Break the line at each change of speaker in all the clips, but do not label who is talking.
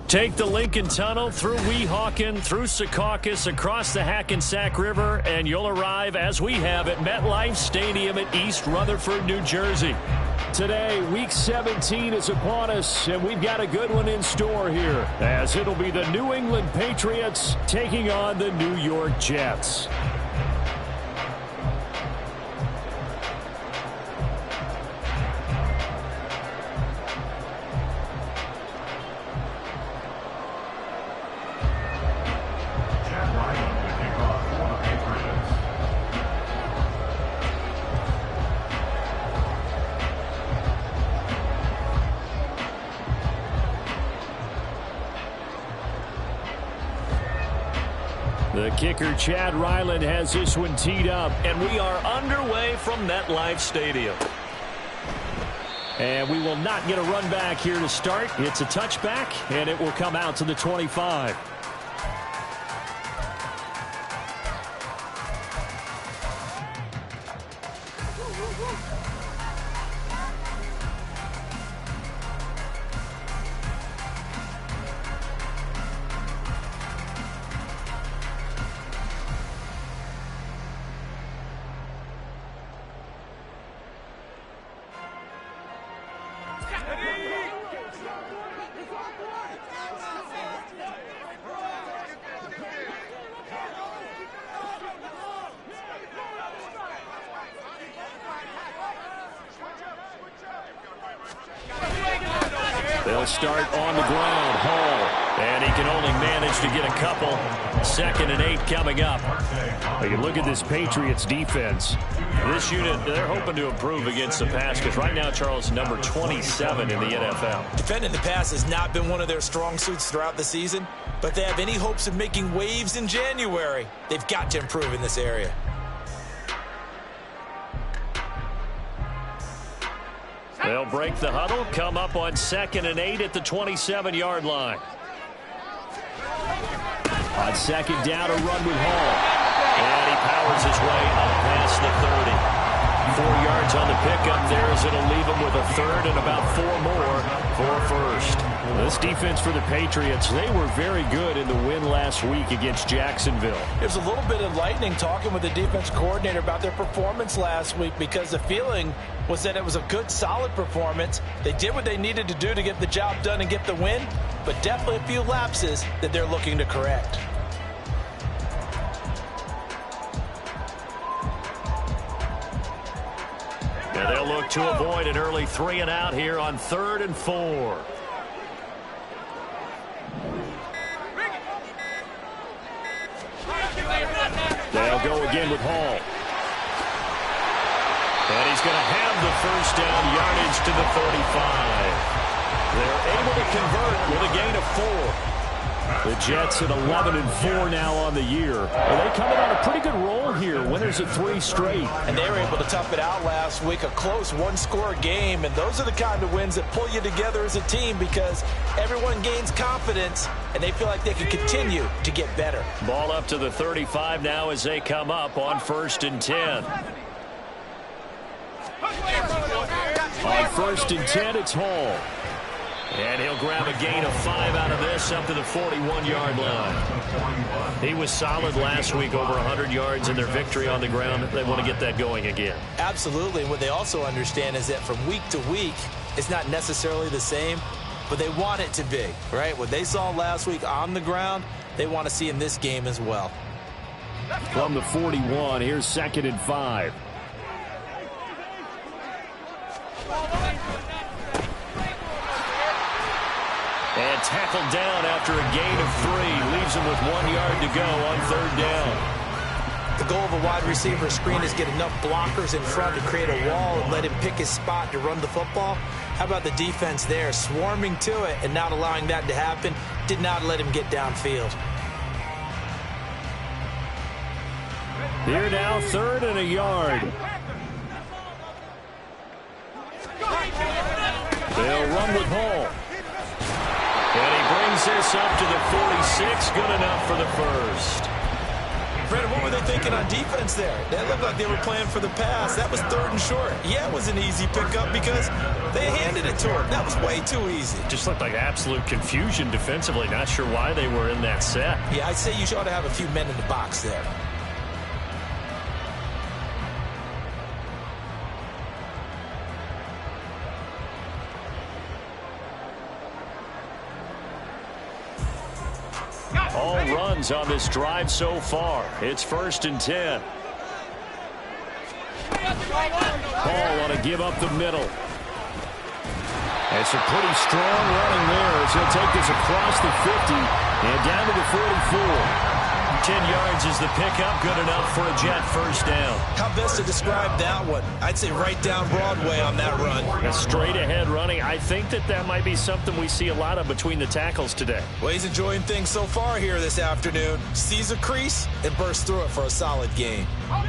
Take the Lincoln Tunnel through Weehawken, through Secaucus, across the Hackensack River, and you'll arrive, as we have, at MetLife Stadium at East Rutherford, New Jersey. Today, Week 17 is upon us, and we've got a good one in store here, as it'll be the New England Patriots taking on the New York Jets. The kicker, Chad Ryland, has this one teed up. And we are underway from MetLife Stadium. And we will not get a run back here to start. It's a touchback, and it will come out to the 25. They'll start on the ground. Hall. And he can only manage to get a couple. 2nd and 8 coming up. You can look at this Patriots defense. This unit, they're hoping to improve against the pass because right now, Charles, number 27 in the NFL.
Defending the pass has not been one of their strong suits throughout the season, but they have any hopes of making waves in January. They've got to improve in this area.
They'll break the huddle, come up on 2nd and 8 at the 27-yard line. On 2nd down, a run with Hall. And he powers his way up past the 30. 4 yards on the pickup there as it'll leave him with a 3rd and about 4 more for first. This defense for the Patriots, they were very good in the win last week against Jacksonville.
There's a little bit of lightning talking with the defense coordinator about their performance last week because the feeling was that it was a good, solid performance. They did what they needed to do to get the job done and get the win, but definitely a few lapses that they're looking to correct.
And they'll look to avoid an early 3 and out here on 3rd and 4. They'll go again with Hall. And he's going to have the first down, yardage to the 35. They're able to convert with a gain of 4. The Jets at 11 and 4 now on the year. Well, they coming on a pretty good roll here. Winners of 3 straight.
And they were able to tough it out last week. A close one-score game. And those are the kind of wins that pull you together as a team because everyone gains confidence and they feel like they can continue to get better.
Ball up to the 35 now as they come up on 1st and 10. On 1st and 10, it's Hall. And he'll grab a gain of 5 out of this up to the 41-yard line. He was solid last week, over 100 yards in their victory on the ground. They want to get that going again.
Absolutely. What they also understand is that from week to week, it's not necessarily the same, but they want it to be, right? What they saw last week on the ground, they want to see in this game as well.
From the 41, here's 2nd and 5. And tackled down after a gain of 3. Leaves him with 1 yard to go on 3rd down.
The goal of a wide receiver screen is get enough blockers in front to create a wall and let him pick his spot to run the football. How about the defense there, swarming to it and not allowing that to happen? Did not let him get downfield.
Here now, 3rd and a yard. They'll run with Hall. And he brings this up to the 46. Good enough for the first.
Brandon, what were they thinking on defense there? That looked like they were playing for the pass. That was 3rd and short. Yeah, it was an easy pickup because they handed it to him. That was way too easy.
Just looked like absolute confusion defensively. Not sure why they were in that set.
Yeah, I'd say you ought to have a few men in the box there.
All runs on this drive so far. It's 1st and 10. Paul on to give up the middle. It's a pretty strong running there as he'll take this across the 50 and down to the 44. 10 yards is the pickup, good enough for a Jet first down.
How best to describe that one? I'd say right down Broadway on that run.
A straight ahead running. I think that might be something we see a lot of between the tackles today.
Well, he's enjoying things so far here this afternoon. Sees a crease and bursts through it for a solid gain.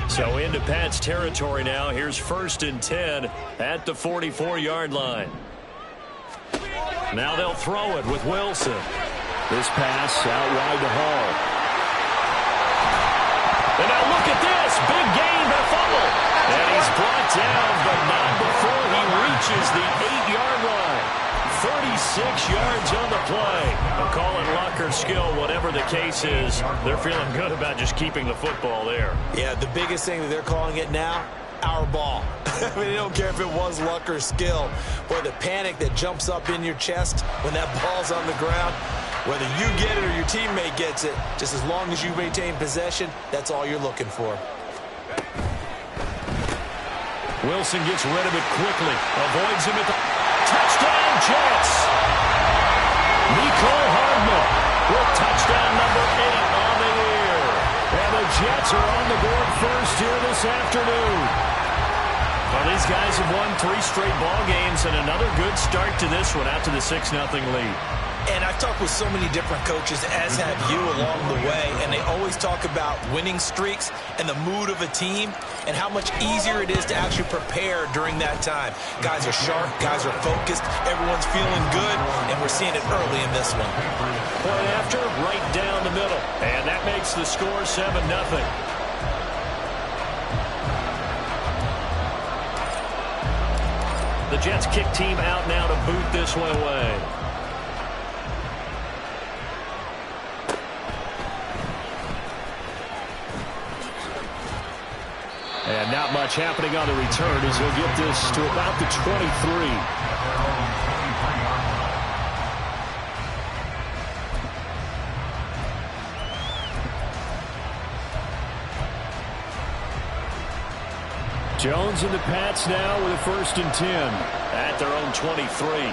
So into Pat's territory now. Here's 1st and 10 at the 44-yard line. Now they'll throw it with Wilson. This pass out wide to Hall. And now look at this. Big gain, but fumble. And he's brought down, but not before he reaches the 8-yard line. 36 yards on the play. They'll call it luck or skill, whatever the case is. They're feeling good about just keeping the football there.
Yeah, the biggest thing that they're calling it now, our ball. I mean, they don't care if it was luck or skill. Boy, the panic that jumps up in your chest when that ball's on the ground, whether you get it or your teammate gets it, just as long as you maintain possession, that's all you're looking for.
Wilson gets rid of it quickly. Avoids him at the touchdown Jets. Nicole Hardman with touchdown number 8 on the year. And the Jets are on the board first here this afternoon. Well, these guys have won 3 straight ball games and another good start to this one out to the 6-0 lead.
And I've talked with so many different coaches, as have you, along the way, and they always talk about winning streaks and the mood of a team and how much easier it is to actually prepare during that time. Guys are sharp, guys are focused, everyone's feeling good, and we're seeing it early in this one.
Point after, right down the middle, and that makes the score 7-0. The Jets kick team out now to boot this one away. And not much happening on the return as he'll get this to about the 23. Jones and the Pats now with a 1st and 10 at their own 23.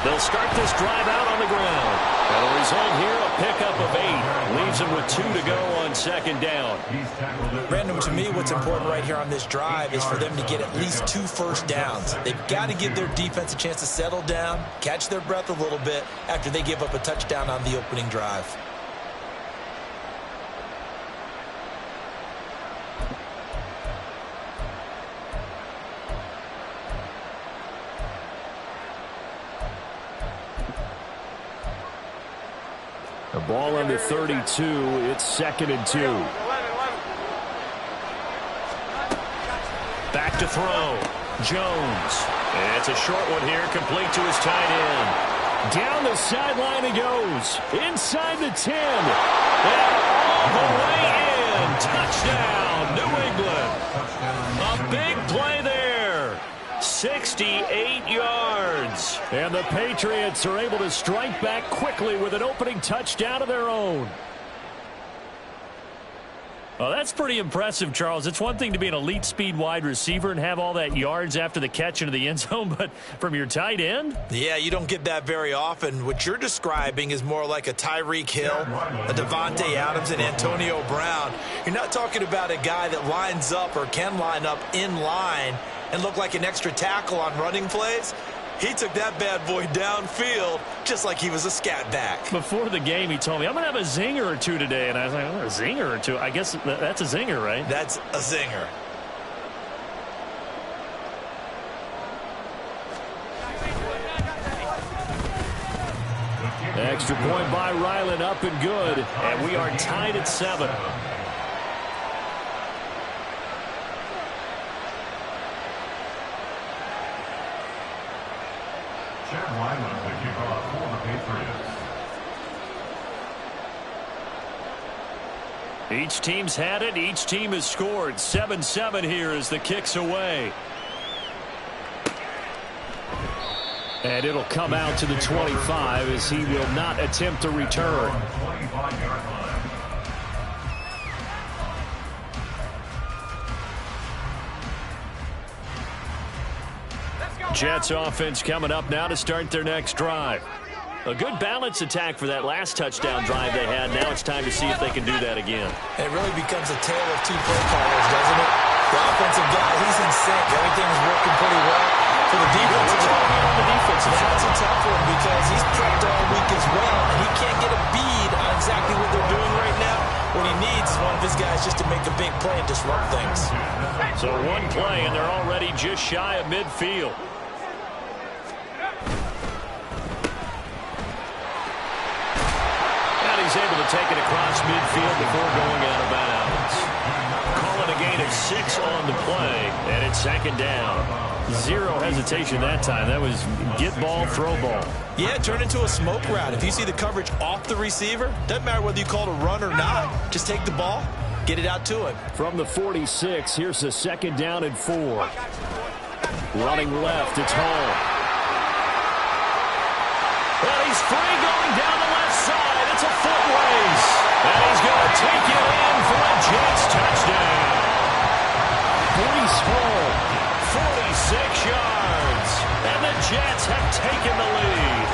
They'll start this drive out on the ground. And the result here, a pickup of 8. Leaves them with 2 to go on 2nd down.
Brandon, to me, what's important right here on this drive is for them to get at least 2 first downs. They've got to give their defense a chance to settle down, catch their breath a little bit after they give up a touchdown on the opening drive.
The ball on the 32. It's 2nd and 2. Back to throw. Jones. And it's a short one here, complete to his tight end. Down the sideline he goes. Inside the 10. And all the way in. Touchdown, New England. A big play there. 68 yards. And the Patriots are able to strike back quickly with an opening touchdown of their own. Well, that's pretty impressive, Charles. It's one thing to be an elite speed wide receiver and have all that yards after the catch into the end zone, but from your tight end?
Yeah, you don't get that very often. What you're describing is more like a Tyreek Hill, a Devontae Adams, and Antonio Brown. You're not talking about a guy that lines up or can line up in line and look like an extra tackle on running plays, he took that bad boy downfield just like he was a scat back.
Before the game, he told me, I'm going to have a zinger or two today. And I was like, oh, a zinger or two? I guess that's a zinger, right?
That's a zinger.
Extra point by Ryland, up and good. And we are tied at 7. Each team's had it. Each team has scored. 7-7 here as the kick's away. And it'll come out to the 25 as he will not attempt a return. Jets offense coming up now to start their next drive. A good balance attack for that last touchdown drive they had. Now it's time to see if they can do that again.
It really becomes a tale of two play callers, doesn't it? The offensive guy, he's in sync. Everything's working pretty well. For the defensive that's a tough one because he's prepped all week as well, and he can't get a bead on exactly what they're doing right now. What he needs is one of his guys just to make a big play and disrupt things.
So one play, and they're already just shy of midfield. He's able to take it across midfield before going out of bounds. Call it a gain of 6 on the play, and it's second down. Zero hesitation that time. That was get ball, throw ball.
Yeah, turn into a smoke route. If you see the coverage off the receiver, doesn't matter whether you call it a run or not. Just take the ball, get it out to him.
From the 46, here's the second down and 4. Running left, it's Hall. And he's free going down the left side. It's a foot race. And he's going to take it in for a Jets touchdown. Brees Hall, 46 yards. And the Jets have taken the lead.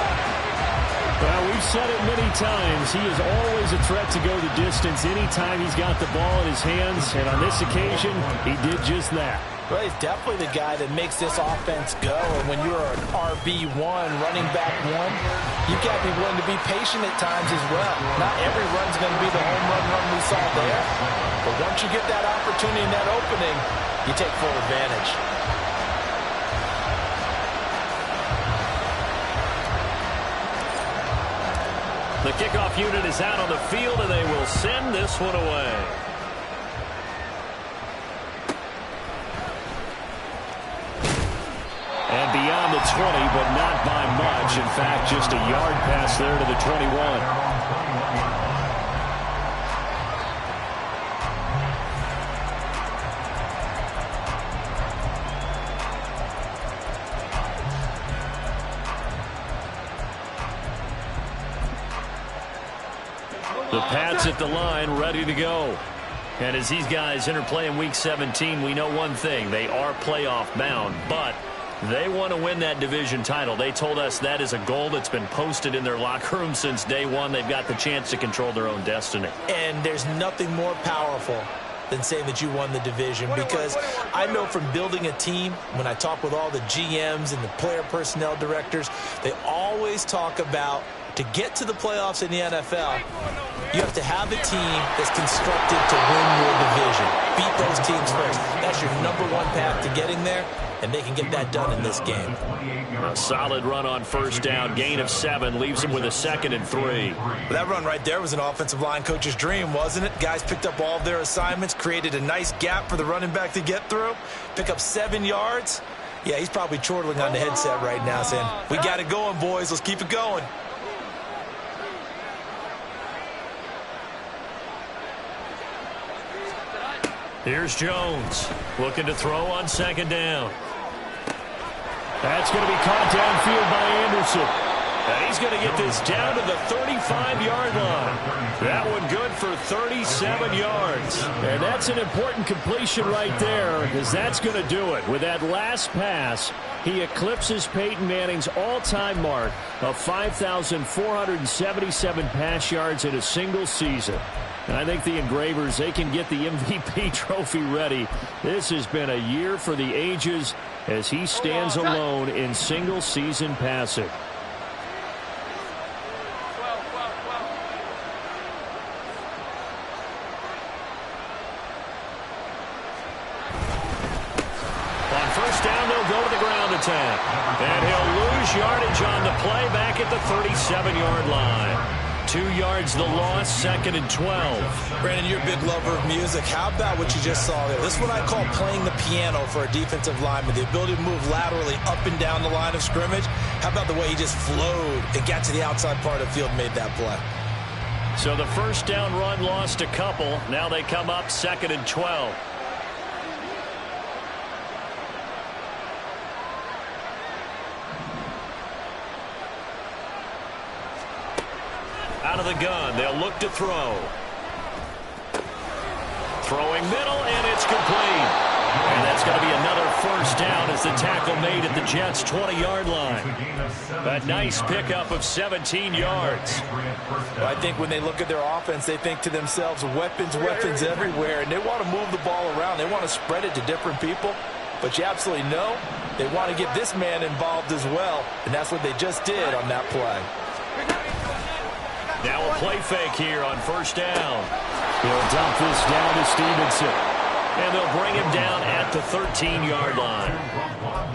Well, we've said it many times. He is always a threat to go the distance anytime he's got the ball in his hands. And on this occasion, he did just that.
Well, he's definitely the guy that makes this offense go. And when you're an RB1, running back 1, you've got to be willing to be patient at times as well. Not every run's going to be the home run we saw there. But once you get that opportunity and that opening, you take full advantage.
The kickoff unit is out on the field, and they will send this one away. And beyond the 20, but not by much. In fact, just a yard pass there to the 21. The Pats at the line, ready to go. And as these guys interplay in Week 17, we know one thing. They are playoff bound, but they want to win that division title. They told us that is a goal that's been posted in their locker room since day one. They've got the chance to control their own destiny.
And there's nothing more powerful than saying that you won the division, because I know from building a team, when I talk with all the GMs and the player personnel directors, they always talk about, to get to the playoffs in the NFL, you have to have a team that's constructed to win your division. Beat those teams first. That's your #1 path to getting there, and they can get that done in this game.
A solid run on first down. Gain of 7 leaves them with a 2nd and 3.
That run right there was an offensive line coach's dream, wasn't it? Guys picked up all of their assignments, created a nice gap for the running back to get through, pick up 7 yards. Yeah, he's probably chortling on the headset right now saying, we got it going, boys. Let's keep it going.
Here's Jones looking to throw on 2nd down. That's going to be caught downfield by Anderson. And he's going to get this down to the 35-yard line. That one good for 37 yards. And that's an important completion right there, because that's going to do it. With that last pass, he eclipses Peyton Manning's all-time mark of 5,477 pass yards in a single season. I think the Engravers, they can get the MVP trophy ready. This has been a year for the ages as he stands alone in single-season passing. On first down, they'll go to the ground attack. And he'll lose yardage on the play back at the 37-yard line. 2 yards the loss, 2nd and 12.
Brandon, you're a big lover of music. How about what you just saw there? This is what I call playing the piano for a defensive lineman. The ability to move laterally up and down the line of scrimmage. How about the way he just flowed and got to the outside part of the field and made that play?
So the first down run lost a couple. Now they come up 2nd and 12. Out of the gun, they'll look to throw. Throwing middle, and it's complete. And that's going to be another first down as the tackle made at the Jets' 20-yard line. A nice pickup of 17 yards.
I think when they look at their offense, they think to themselves, weapons, weapons everywhere, and they want to move the ball around. They want to spread it to different people. But you absolutely know they want to get this man involved as well, and that's what they just did on that play.
Now a play fake here on first down. He'll dump this down to Stevenson. And they'll bring him down at the 13-yard line.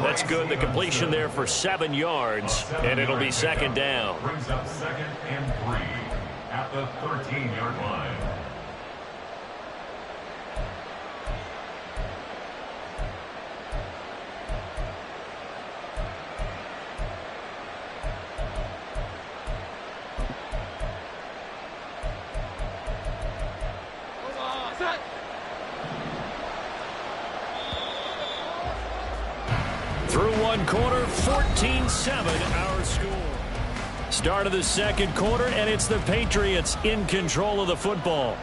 That's good. The completion there for 7 yards, and it'll be 2nd down.
Brings up 2nd and 3 at the 13-yard line.
Through one quarter, 14-7 our score. Start of the second quarter, and it's the Patriots in control of the football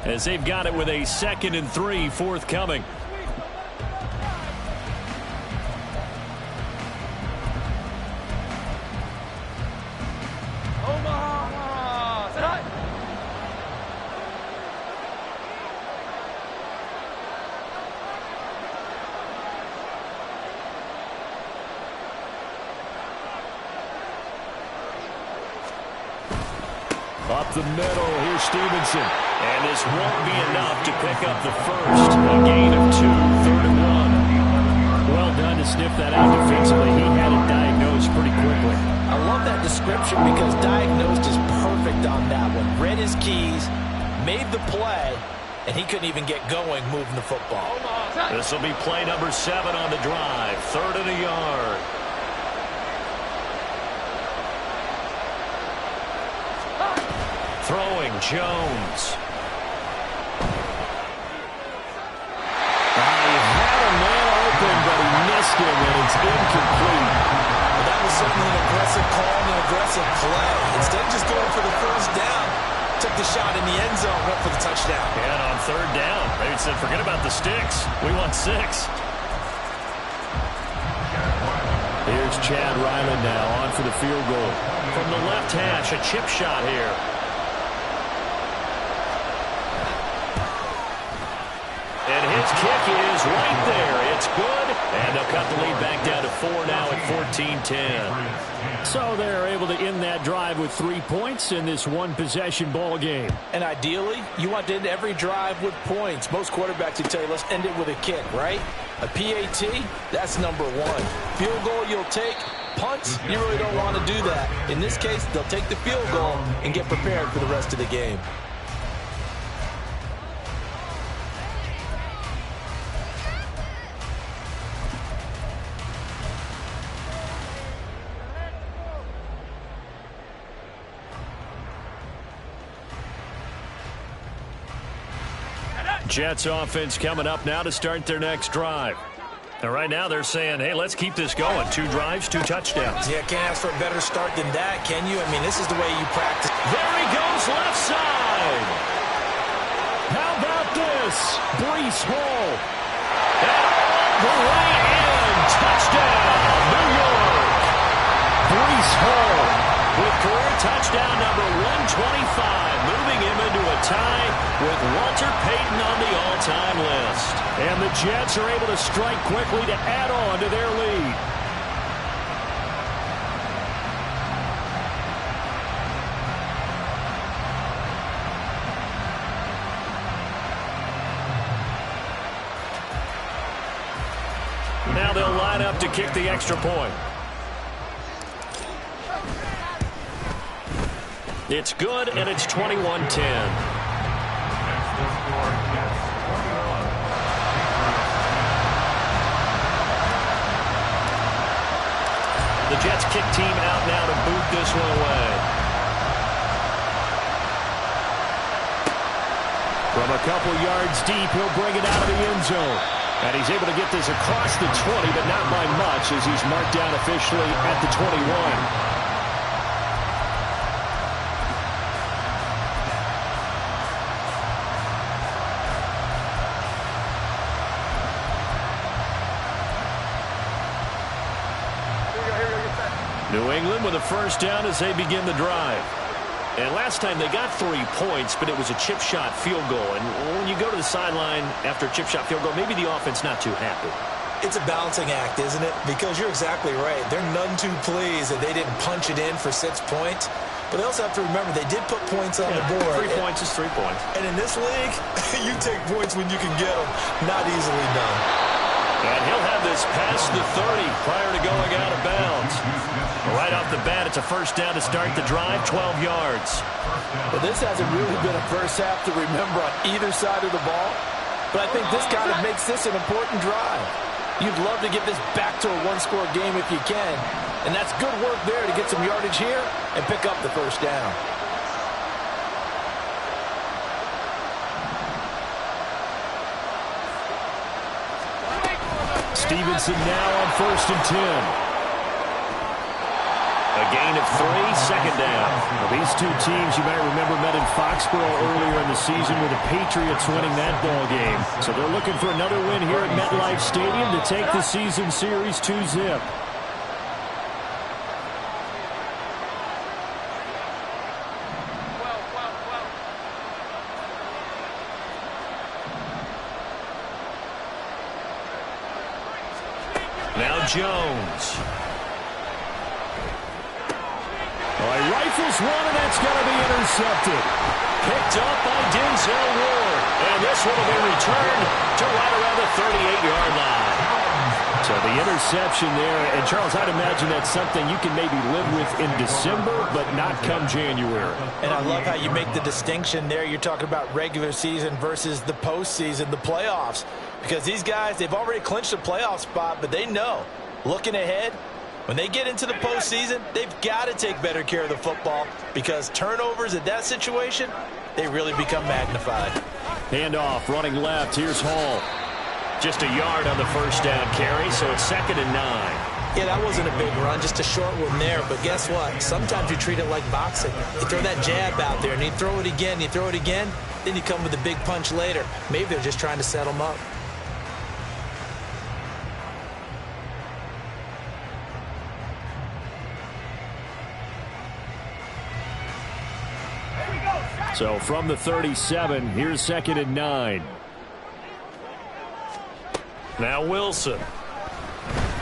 as they've got it with a 2nd and 3 forthcoming. Up the middle, here's Stevenson. And this won't be enough to pick up the first. A gain of 2, 3rd and 1. Well done to sniff that out defensively. He had it diagnosed pretty quickly.
I love that description because diagnosed is perfect on that one. Read his keys, made the play, and he couldn't even get going moving the football.
This will be play number 7 on the drive. 3rd and a yard. Throwing Jones. He had a man open, but he missed him, and it's incomplete.
Well, that was certainly an aggressive call and an aggressive play. Instead of just going for the first down, took the shot in the end zone, went for the touchdown.
And on 3rd down, maybe said, forget about the sticks. We want 6. Here's Chad Ryland now on for the field goal. From the left hash, a chip shot here. And his kick is right there. It's good. And they'll cut the lead back down to 4 now at 14-10. So they're able to end that drive with 3 points in this one-possession ball game.
And ideally, you want to end every drive with points. Most quarterbacks would tell you, let's end it with a kick, right? A PAT, that's number 1. Field goal you'll take. Punts, you really don't want to do that. In this case, they'll take the field goal and get prepared for the rest of the game.
Jets offense coming up now to start their next drive. And right now they're saying, hey, let's keep this going. 2 drives, 2 touchdowns.
Yeah, can't ask for a better start than that, can you? I mean, this is the way you practice.
There he goes, left side. How about this? Breece Hall. And the way in. Touchdown, New York. Breece Hall with career touchdown number 125, moving him into a tie with Walter Payton on the all-time list. And the Jets are able to strike quickly to add on to their lead. Now they'll line up to kick the extra point. It's good, and it's 21-10. The Jets kick team out now to boot this one away. From a couple yards deep, he'll bring it out of the end zone. And he's able to get this across the 20, but not by much as he's marked down officially at the 21. New England with a first down as they begin the drive. And last time they got 3 points, but it was a chip shot field goal. And when you go to the sideline after a chip shot field goal, maybe the offense not too happy.
It's a balancing act, isn't it? Because you're exactly right. They're none too pleased that they didn't punch it in for 6 points. But they also have to remember they did put points on the board.
3 points is 3 points.
And in this league, you take points when you can get them. Not easily done.
And he'll have this past the 30 prior to going out of bounds. Right off the bat, it's a first down to start the drive, 12 yards.
Well, this hasn't really been a first half to remember on either side of the ball. But I think this kind of makes this an important drive. You'd love to get this back to a one-score game if you can. And that's good work there to get some yardage here and pick up the first down.
Stevenson now on 1st and 10. A gain of 3, second down. Well, these two teams, you might remember, met in Foxborough earlier in the season with the Patriots winning that ball game. So they're looking for another win here at MetLife Stadium to take the season series 2-zip. Now Jones. Rifles one, and that's going to be intercepted. Picked up by Denzel Ward. And this one will be returned to right around the 38-yard line. So the interception there. And, Charles, I'd imagine that's something you can maybe live with in December, but not come January.
And I love how you make the distinction there. You're talking about regular season versus the postseason, the playoffs. Because these guys, they've already clinched a playoff spot, but they know, looking ahead, when they get into the postseason, they've got to take better care of the football because turnovers in that situation, they really become magnified.
Handoff, running left. Here's Hall. Just a yard on the first down carry, so it's 2nd and 9.
Yeah, that wasn't a big run, just a short one there. But guess what? Sometimes you treat it like boxing. You throw that jab out there, and you throw it again, then you come with a big punch later. Maybe they're just trying to set them up.
So from the 37, here's 2nd and 9. Now Wilson.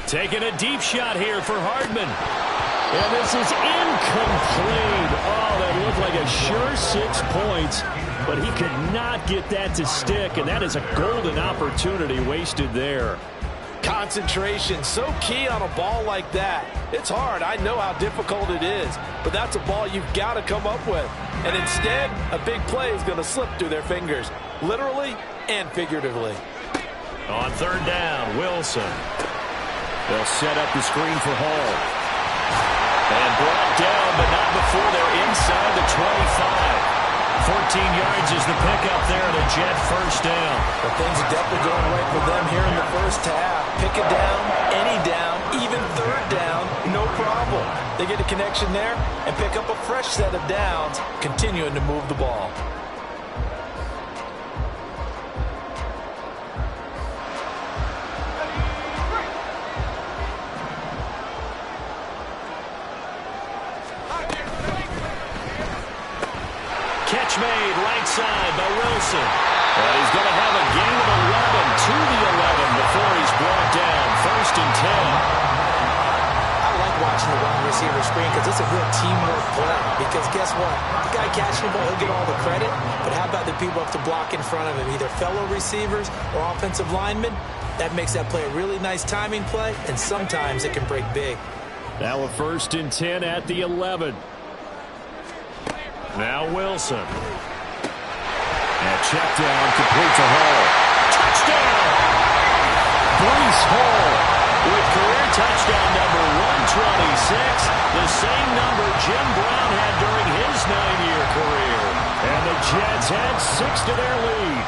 Taking a deep shot here for Hardman. And this is incomplete. Oh, that looked like a sure 6 points. But he could not get that to stick, and that is a golden opportunity wasted there.
Concentration, so key on a ball like that. It's hard. I know how difficult it is, but that's a ball you've got to come up with. And instead, a big play is going to slip through their fingers, literally and figuratively.
On 3rd down, Wilson. They'll set up the screen for Hall. And brought down, but not before they're inside the 25. 14 yards is the pickup there at a Jet first down.
But things are definitely going right for them here in the first half. Pick it down, any down, even 3rd down, no problem. They get a connection there and pick up a fresh set of downs, continuing to move the ball. Catch made right side by Wilson.
Wilson. And he's going to have a gain of 11 to the 11 before he's brought down. 1st and 10.
I like watching the wide receiver screen because it's a real teamwork play. Because guess what? The guy catching the ball, he'll get all the credit. But how about the people up to block in front of him, either fellow receivers or offensive linemen? That makes that play a really nice timing play, and sometimes it can break big.
Now a 1st and 10 at the 11. Now Wilson. And check down, complete to Hall. Touchdown! Breece Hall with career touchdown number 126, the same number Jim Brown had during his 9-year career. And the Jets add 6 to their lead.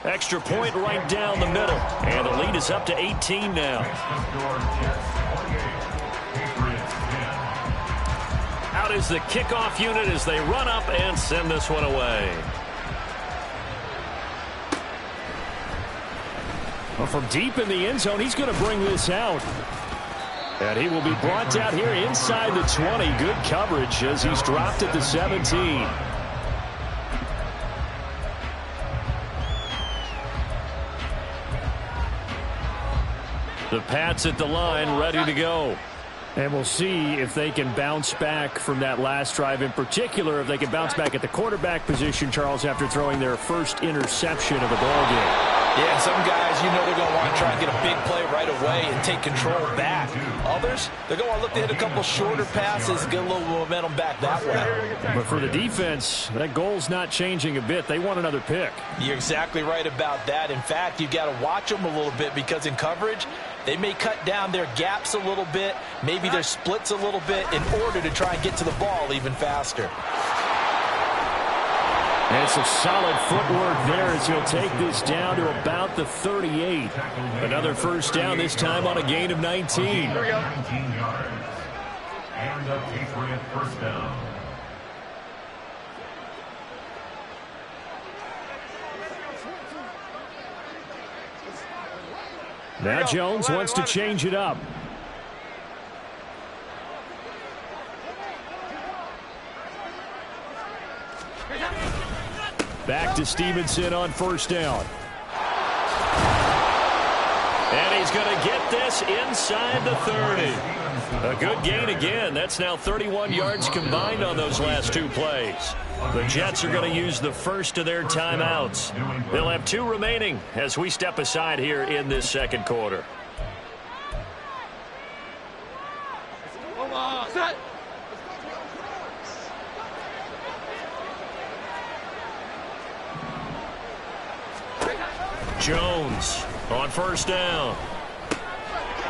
Extra point right down the middle. And the lead is up to 18 now. Out is the kickoff unit as they run up and send this one away. Well, from deep in the end zone, he's going to bring this out. And he will be brought down here inside the 20. Good coverage as he's dropped at the 17. The Pats at the line, ready to go. And we'll see if they can bounce back from that last drive. In particular, if they can bounce back at the quarterback position, Charles, after throwing their first interception of the ballgame.
Yeah, some guys, you know they're going to want to try and get a big play right away and take control back. Others, they're going to look to hit a couple shorter passes, get a little momentum back that way.
But for the defense, that goal's not changing a bit. They want another pick.
You're exactly right about that. In fact, you've got to watch them a little bit because in coverage, they may cut down their gaps a little bit, maybe their splits a little bit in order to try and get to the ball even faster.
And some solid footwork there as he'll take this down to about the 38. Another first down, this time on a gain of 19.
19 yards. And a Patriot first down.
Now Jones wants to change it up. Back to Stevenson on first down. And he's going to get this inside the 30. A good gain again. That's now 31 yards combined on those last two plays. The Jets are going to use the first of their timeouts. They'll have 2 remaining as we step aside here in this second quarter. Jones on first down.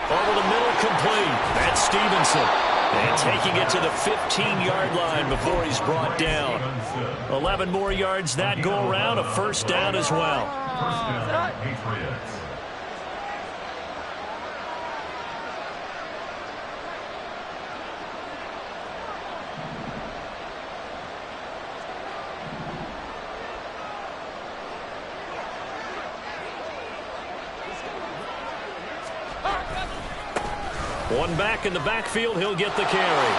Over the middle, complete. That's Stevenson. And taking it to the 15-yard line before he's brought down. 11 more yards that go around, a first down as well.
First down, Patriots.
One back in the backfield, he'll get the carry.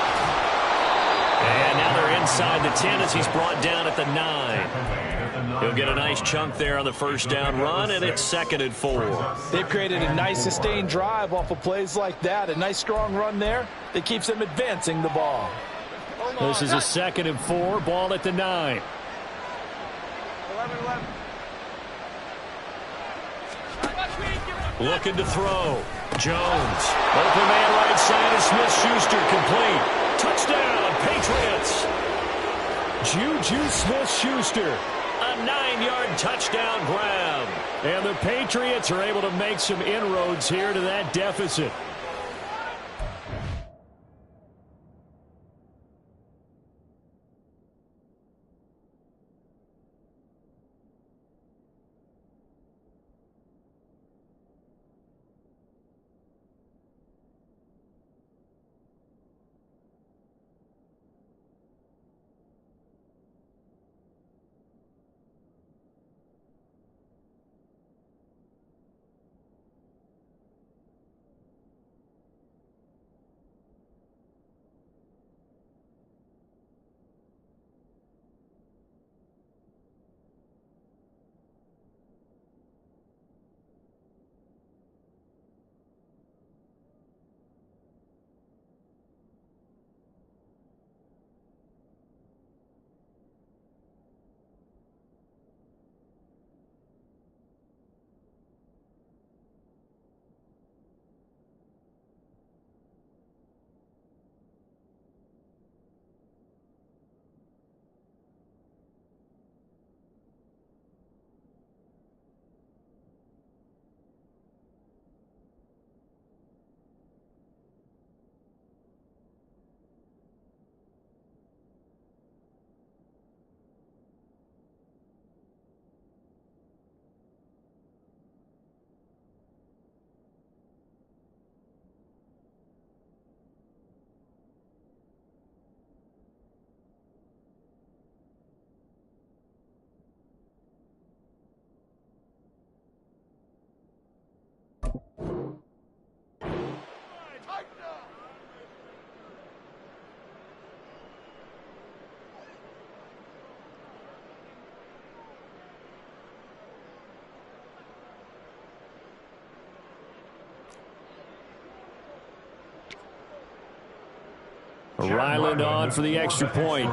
And now they're inside the 10 as he's brought down at the 9. He'll get a nice chunk there on the first down run, and it's 2nd and 4.
They've created a nice sustained drive off of plays like that. A nice strong run there that keeps them advancing the ball.
This is a 2nd and 4, ball at the 9. 11. Looking to throw. Jones. Open man right side of Smith-Schuster, complete. Touchdown, Patriots. Juju Smith-Schuster. A 9-yard touchdown grab. And the Patriots are able to make some inroads here to that deficit. Ryland on for the extra point.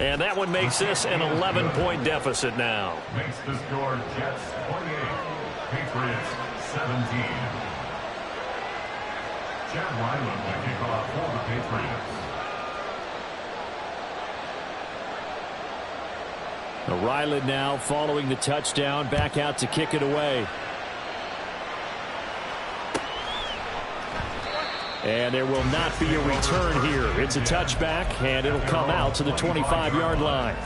And that one makes this an 11-point deficit now.
Makes the score Jets 28, Patriots 17. Chad Ryland to kick off for the Patriots.
Ryland now following the touchdown, back out to kick it away. And there will not be a return here. It's a touchback, and it'll come out to the 25-yard line.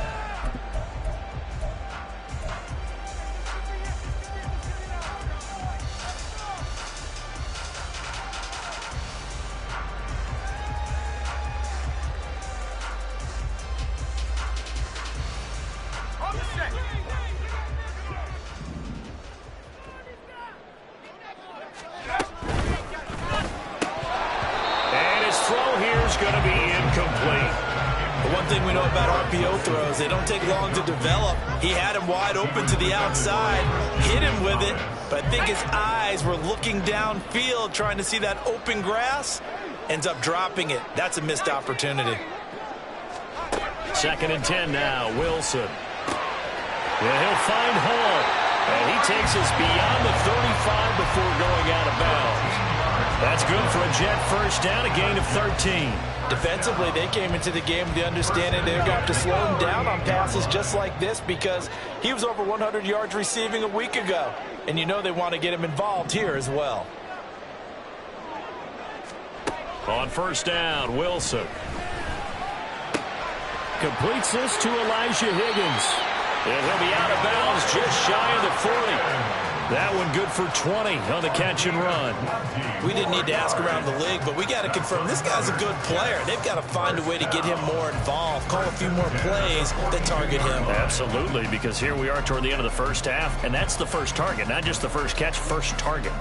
They don't take long to develop. He had him wide open to the outside, hit him with it, but I think his eyes were looking downfield trying to see that open grass. Ends up dropping it. That's a missed opportunity.
2nd and 10 now. Wilson. Yeah, he'll find Hall. And he takes us beyond the 35 before going out of bounds. That's good for a Jet first down, a gain of 13.
Defensively, they came into the game with the understanding they're going to have to slow him down on passes just like this because he was over 100 yards receiving a week ago. And you know they want to get him involved here as well.
On first down, Wilson. Completes this to Elijah Higgins. And he'll be out of bounds just shy of the 40. That one good for 20 on the catch and run.
We didn't need to ask around the league, but we got to confirm this guy's a good player. They've got to find a way to get him more involved, call a few more plays that target him.
Absolutely, because here we are toward the end of the first half, and that's the first target, not just the first catch, first target.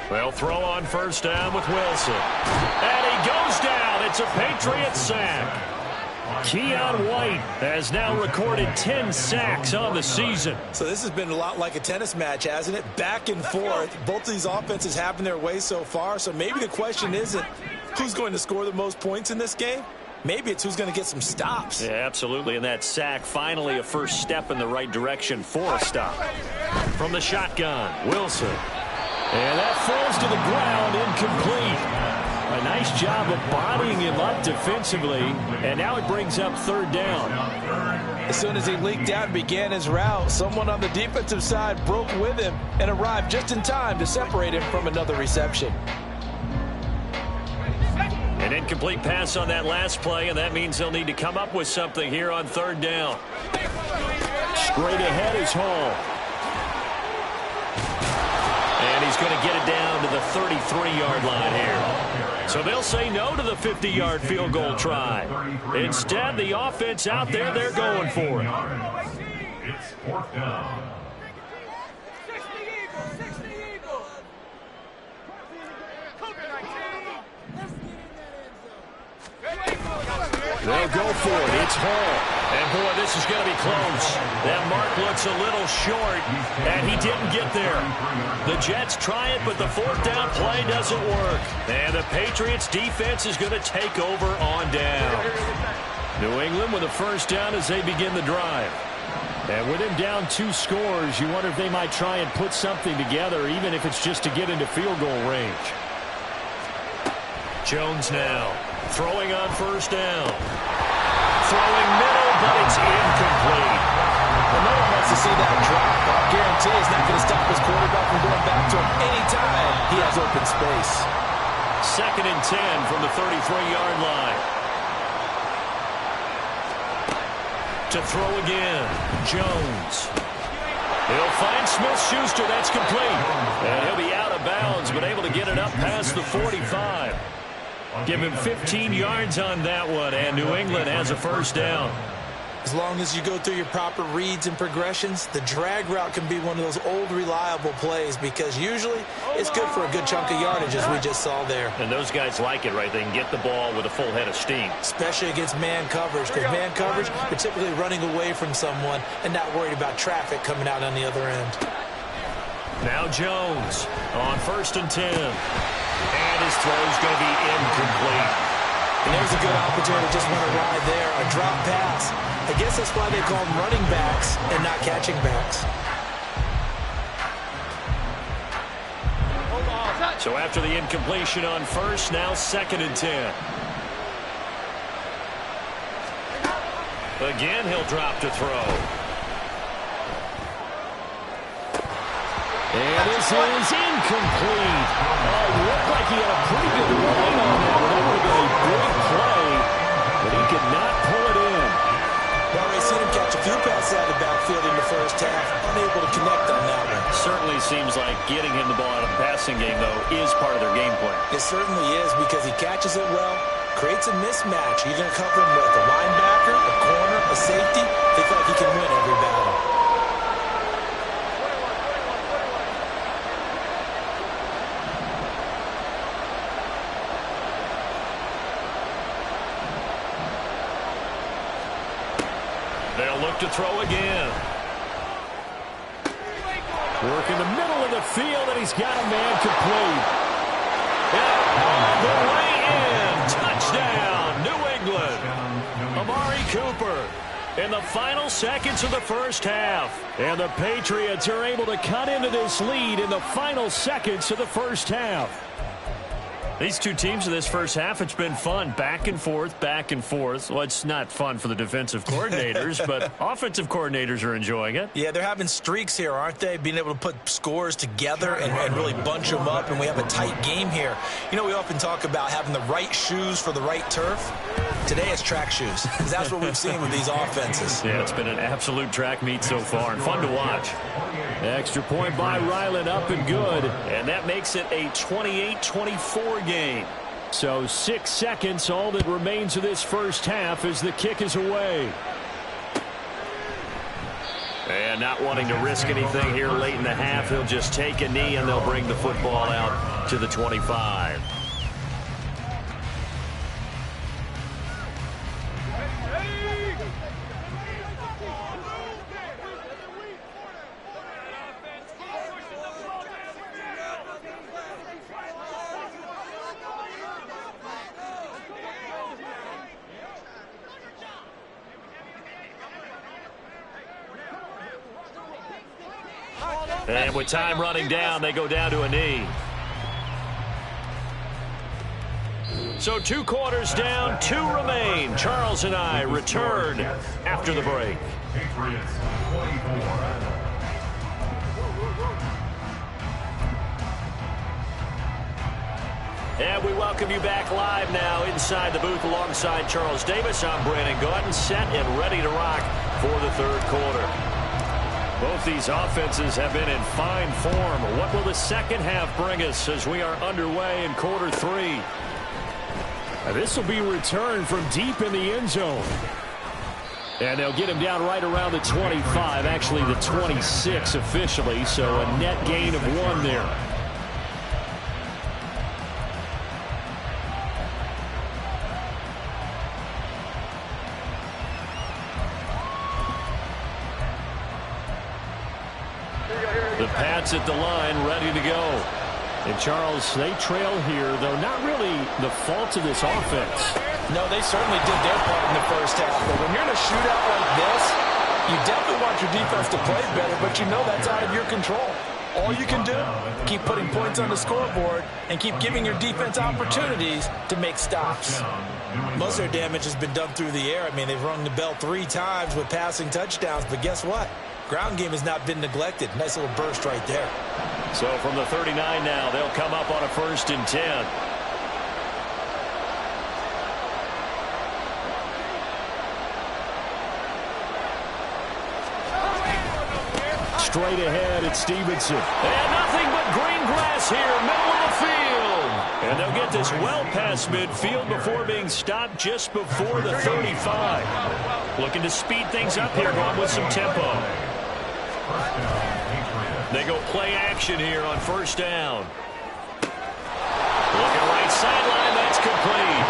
They'll throw on first down with Wilson. And he goes down. It's a Patriot sack. Keon White has now recorded 10 sacks on the season.
So this has been a lot like a tennis match, hasn't it? Back and forth. Both of these offenses having their way so far. So maybe the question isn't who's going to score the most points in this game. Maybe it's who's going to get some stops.
Yeah, absolutely. And that sack, finally a first step in the right direction for a stop. From the shotgun, Wilson. And that falls to the ground, incomplete. A nice job of bodying him up defensively, and now it brings up third down.
As soon as he leaked out and began his route, someone on the defensive side broke with him and arrived just in time to separate him from another reception.
An incomplete pass on that last play, and that means they'll need to come up with something here on third down. Straight ahead is Hall. And he's going to get it down to the 33-yard line here. So they'll say no to the 50-yard field goal try. Instead, the offense out there, they're going for it.
It's 4th down.
They'll go for it. It's Hall. And, boy, this is going to be close. That mark looks a little short, and he didn't get there. The Jets try it, but the 4th down play doesn't work. And the Patriots defense is going to take over on down. New England with a first down as they begin the drive. And with him down 2 scores, you wonder if they might try and put something together, even if it's just to get into field goal range. Jones now throwing on first down. Throwing middle, but it's incomplete.
Well, no one wants to see that drop. I'll guarantee it's not going to stop his quarterback from going back to him anytime he has open space.
2nd and 10 from the 33-yard line. To throw again, Jones. He'll find Smith-Schuster. That's complete. And he'll be out of bounds, but able to get it up past the 45. Give him 15 yards on that one, and New England has a first down.
As long as you go through your proper reads and progressions, the drag route can be one of those old reliable plays because usually it's good for a good chunk of yardage, as we just saw there.
And those guys like it, right? They can get the ball with a full head of steam.
Especially against man coverage, because man coverage, they're typically running away from someone and not worried about traffic coming out on the other end.
Now Jones on 1st and 10. And his throw's going to be incomplete.
And there's a good opportunity to just run a ride there, a drop pass. I guess that's why they call them running backs and not catching backs.
So after the incompletion on 1st, now 2nd and 10. Again, he'll drop to throw. And this is incomplete. Oh, looked like he had a pretty good line on that. That would have been a big play, but he could not pull it in.
Well, we've seen him catch a few passes out of the backfield in the first half. Unable to connect on that one.
Certainly seems like getting him the ball out of the passing game, though, is part of their game plan.
It certainly is because he catches it well, creates a mismatch. You're going to cover him with a linebacker, a corner, a safety. They feel like he can win every battle.
They'll look to throw again. Work in the middle of the field, and he's got a man complete. Yeah, all the way in. Touchdown, New England. Amari Cooper in the final seconds of the first half. And the Patriots are able to cut into this lead in the final seconds of the first half. These two teams in this first half, it's been fun. Back and forth, back and forth. Well, it's not fun for the defensive coordinators, but offensive coordinators are enjoying it.
Yeah, they're having streaks here, aren't they? Being able to put scores together and really bunch them up, and we have a tight game here. You know, we often talk about having the right shoes for the right turf. Today it's track shoes. That's what we've seen with these offenses.
Yeah, it's been an absolute track meet so far, and fun to watch. Extra point by Ryland, up and good. And that makes it a 28-24 game. So 6 seconds, all that remains of this first half as the kick is away. And not wanting to risk anything here late in the half, he'll just take a knee and they'll bring the football out to the 25. And with time running down, they go down to a knee. So 2 quarters down, 2 remain. Charles and I return after the break.
Patriots 24.
And we welcome you back live now inside the booth alongside Charles Davis. I'm Brandon Gordon, set and ready to rock for the third quarter. Both these offenses have been in fine form. What will the second half bring us as we are underway in quarter 3? This will be returned from deep in the end zone. And they'll get him down right around the 25, actually the 26 officially, so a net gain of 1 there. The Pats at the line, ready to go. And Charles, they trail here, though not really the fault of this offense.
No, they certainly did their part in the first half. But when you're in a shootout like this, you definitely want your defense to play better, but you know that's out of your control. All you can do, keep putting points on the scoreboard and keep giving your defense opportunities to make stops. Most of their damage has been done through the air. I mean, they've rung the bell 3 times with passing touchdowns, but guess what? Ground game has not been neglected. Nice little burst right there.
So from the 39 now, they'll come up on a 1st and 10. Straight ahead, it's Stevenson. And nothing but green grass here, middle of the field. And they'll get this well past midfield before being stopped just before the 35. Looking to speed things up here, going with some tempo. They go play action here on first down. Looking right sideline, that's complete.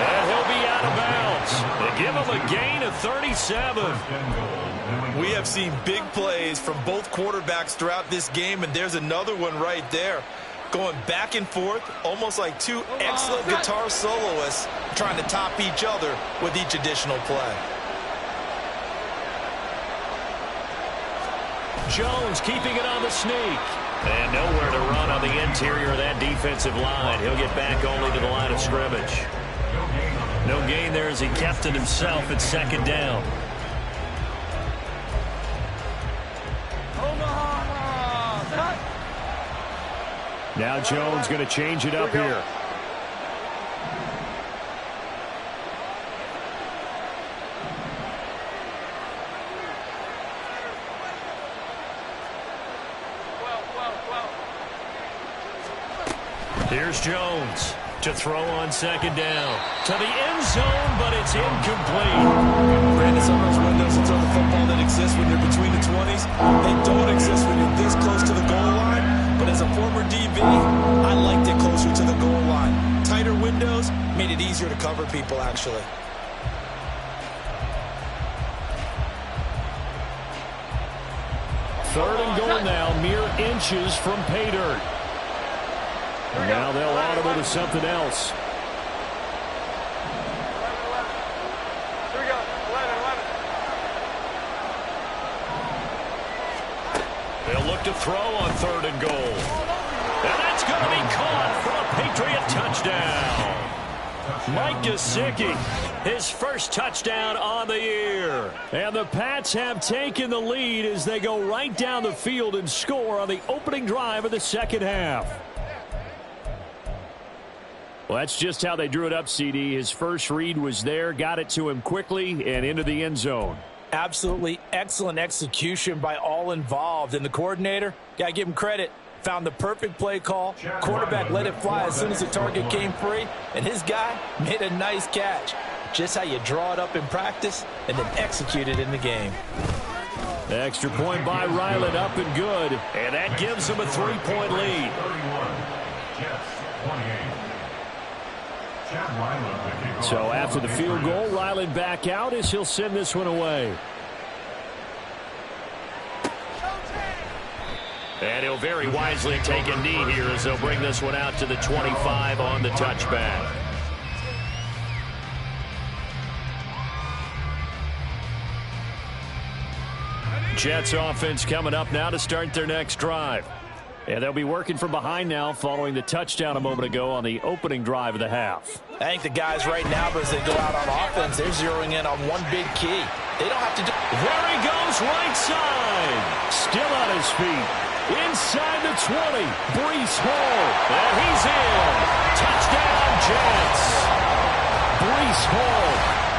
And he'll be out of bounds. They give him a gain of 37.
We have seen big plays from both quarterbacks throughout this game, and there's another one right there. Going back and forth, almost like two excellent guitar soloists trying to top each other with each additional play.
Jones keeping it on the sneak. And nowhere to run on the interior of that defensive line. He'll get back only to the line of scrimmage. No gain there as he kept it himself at second down. Now Jones going to change it up here. Here's Jones to throw on second down. To the end zone, but it's incomplete.
Brandon, some of those windows to throw the football that exists when you're between the 20s, they don't exist when you're this close to the goal line. But as a former DB, I liked it closer to the goal line. Tighter windows made it easier to cover people, actually.
Third and goal now, mere inches from pay dirt. Now they'll audible to something else.
Here we go. 11.
They'll look to throw on third and goal. And that's going to be caught for a Patriot touchdown. Mike Gesicki, his first touchdown on the year. And the Pats have taken the lead as they go right down the field and score on the opening drive of the second half. Well, that's just how they drew it up, CD. His first read was there, got it to him quickly, and into the end zone.
Absolutely excellent execution by all involved. And the coordinator, got to give him credit, found the perfect play call. Quarterback let it fly as soon as the target came free, and his guy made a nice catch. Just how you draw it up in practice and then execute it in the game.
The extra point by Ryland up and good, and that gives him a 3-point lead.
31, Jets 28.
So after the field goal, Ryland back out as he'll send this one away. And he'll very wisely take a knee here as they'll bring this one out to the 25 on the touchback. Jets offense coming up now to start their next drive. And they'll be working from behind now following the touchdown a moment ago on the opening drive of the half.
I think the guys right now, as they go out on offense, they're zeroing in on one big key. They don't have to do...
There he goes, right side. Still on his feet. Inside the 20. Breece Hall. And he's in. Touchdown, Jets. Breece Hall,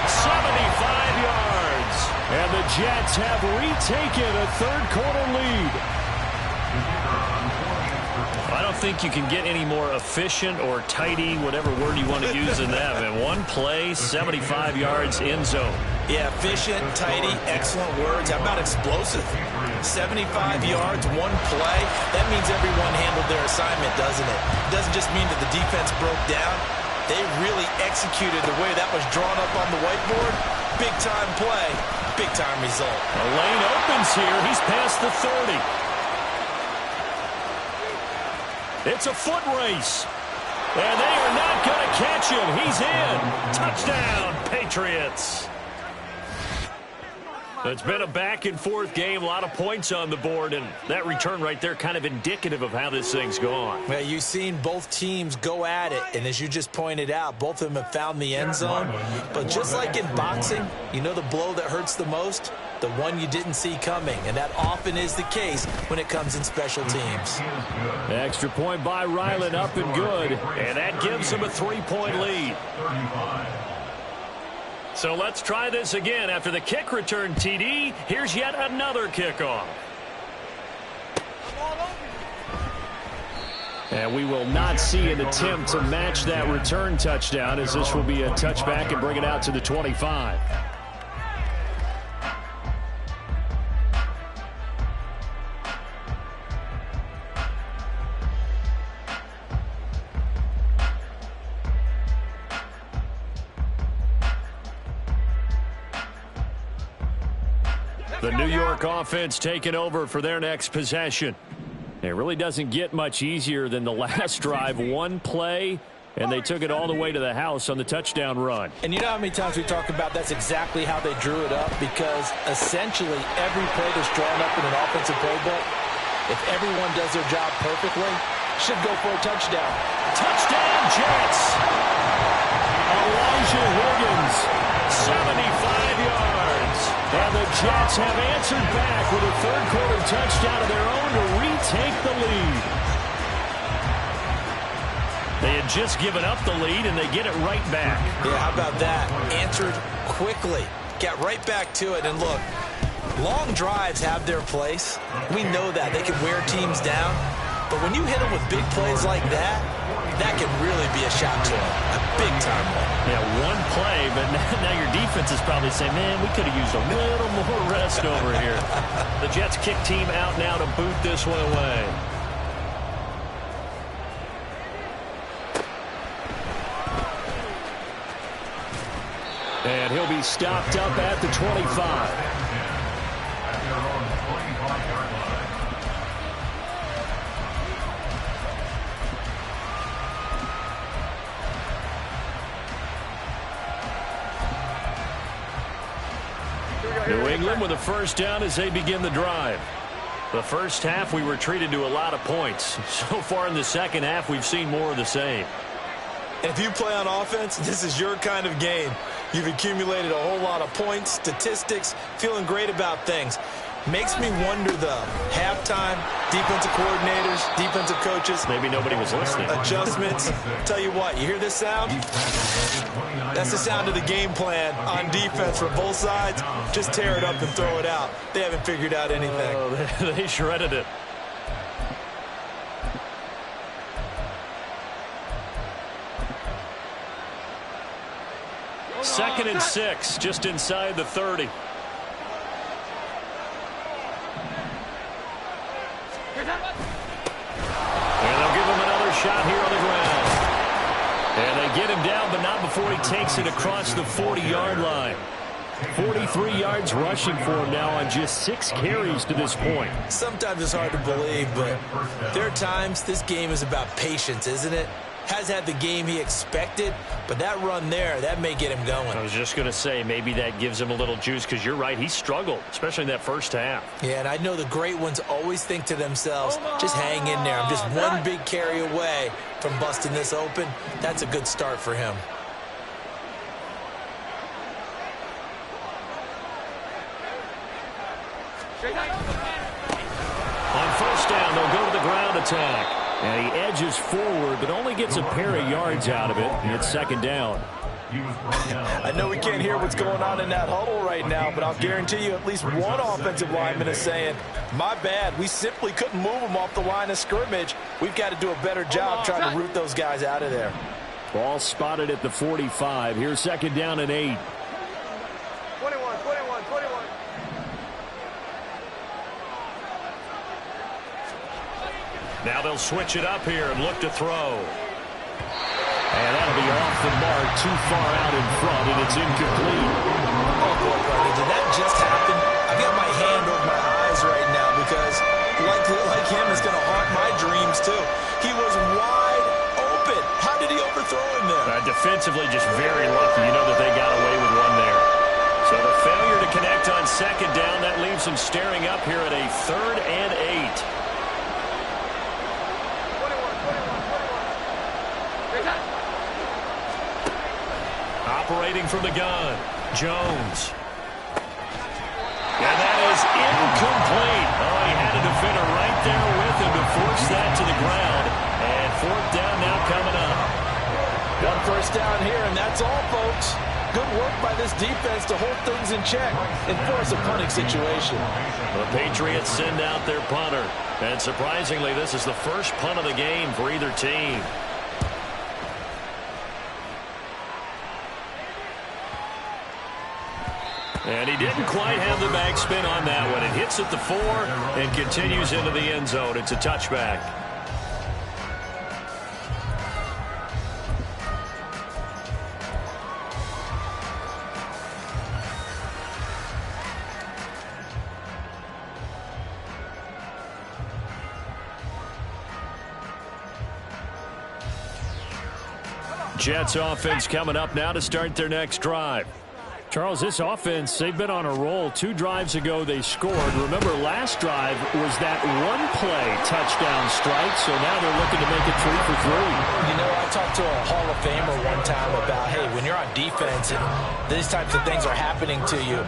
75 yards. And the Jets have retaken a third-quarter lead. I don't think you can get any more efficient or tidy, whatever word you want to use in that. And one play, 75 yards, end zone.
Yeah, efficient, tidy, excellent words. How about explosive? 75 yards, one play. That means everyone handled their assignment, doesn't it? It doesn't just mean that the defense broke down. They really executed the way that was drawn up on the whiteboard. Big-time play, big-time result.
The lane opens here. He's past the 30. It's a foot race. And they are not going to catch him. He's in. Touchdown, Patriots. It's been a back-and-forth game, a lot of points on the board, and that return right there kind of indicative of how this thing's gone.
Well, you've seen both teams go at it, and as you just pointed out, both of them have found the end zone. But just like in boxing, you know the blow that hurts the most? The one you didn't see coming, and that often is the case when it comes in special teams.
Extra point by Ryland, up and good, and that gives him a 3-point lead. So let's try this again. After the kick return TD, here's yet another kickoff. And we will not see an attempt to match that return touchdown, as this will be a touchback and bring it out to the 25. The New York offense taking over for their next possession. It really doesn't get much easier than the last drive. One play, and they took it all the way to the house on the touchdown run.
And you know how many times we talk about that's exactly how they drew it up, because essentially every play that's drawn up in an offensive playbook, if everyone does their job perfectly, should go for a touchdown.
Touchdown, Jets! Elijah Higgins, 75 yards. And the Jets have answered back with a third-quarter touchdown of their own to retake the lead. They had just given up the lead, and they get it right back.
Yeah, how about that? Answered quickly. Got right back to it. And look, long drives have their place. We know that. They can wear teams down. But when you hit them with big plays like that, that can really be a shot to them. A big-time one.
Yeah, one play, but now your defense is probably saying, man, we could have used a little more rest over here. The Jets kick team out now to boot this one away. And he'll be stopped up at the 25. New England with a first down as they begin the drive. The first half, we were treated to a lot of points. So far in the second half, we've seen more of the same.
And if you play on offense, this is your kind of game. You've accumulated a whole lot of points, statistics, feeling great about things. Makes me wonder, though, halftime, defensive coordinators, defensive coaches.
Maybe nobody was listening.
Adjustments. Tell you what, you hear this sound? That's the sound of the game plan on defense for both sides. Just tear it up and throw it out. They haven't figured out anything.
Oh, they shredded it. Second and 6, just inside the 30. And they'll give him another shot here on the ground. And they get him down, but not before he takes it across the 40-yard line. 43 yards rushing for him now on just 6 carries to this point.
Sometimes it's hard to believe, but there are times this game is about patience, isn't it? Has had the game he expected, but that run there, that may get him going.
I was just going to say, maybe that gives him a little juice, because you're right, he struggled, especially in that first half.
Yeah, and I know the great ones always think to themselves, just hang in there. I'm just one big carry away from busting this open. That's a good start for him.
On first down, they'll go to the ground attack. And he edges forward, but only gets a pair of yards out of it. And it's second down.
I know we can't hear what's going on in that huddle right now, but I'll guarantee you at least one offensive lineman is saying, my bad, we simply couldn't move them off the line of scrimmage. We've got to do a better job trying to root those guys out of there.
Ball spotted at the 45. Here's second down and 8.
21.
Now they'll switch it up here and look to throw. And that'll be off the mark, too far out in front, and it's incomplete.
Oh, boy, brother, did that just happen? I've got my hand over my eyes right now because, like him, it's going to haunt my dreams, too. He was wide open. How did he overthrow him there?
Defensively, just very lucky. You know that they got away with one there. So the failure to connect on second down, that leaves them staring up here at a 3rd and 8. Operating from the gun, Jones. And that is incomplete. Oh, he had a defender right there with him to force that to the ground. And 4th down now coming up.
One first down here, and that's all, folks. Good work by this this defense to hold things in check and force a punting situation.
The Patriots send out their punter. And surprisingly, this is the first punt of the game for either team. And he didn't quite have the backspin on that one. It hits at the 4 and continues into the end zone. It's a touchback. Jets offense coming up now to start their next drive.
Charles, this offense, they've been on a roll. 2 drives ago, they scored. Remember, last drive was that one-play touchdown strike, so now they're looking to make it 3 for 3.
You know, I talked to a Hall of Famer one time about, hey, when you're on defense and these types of things are happening to you,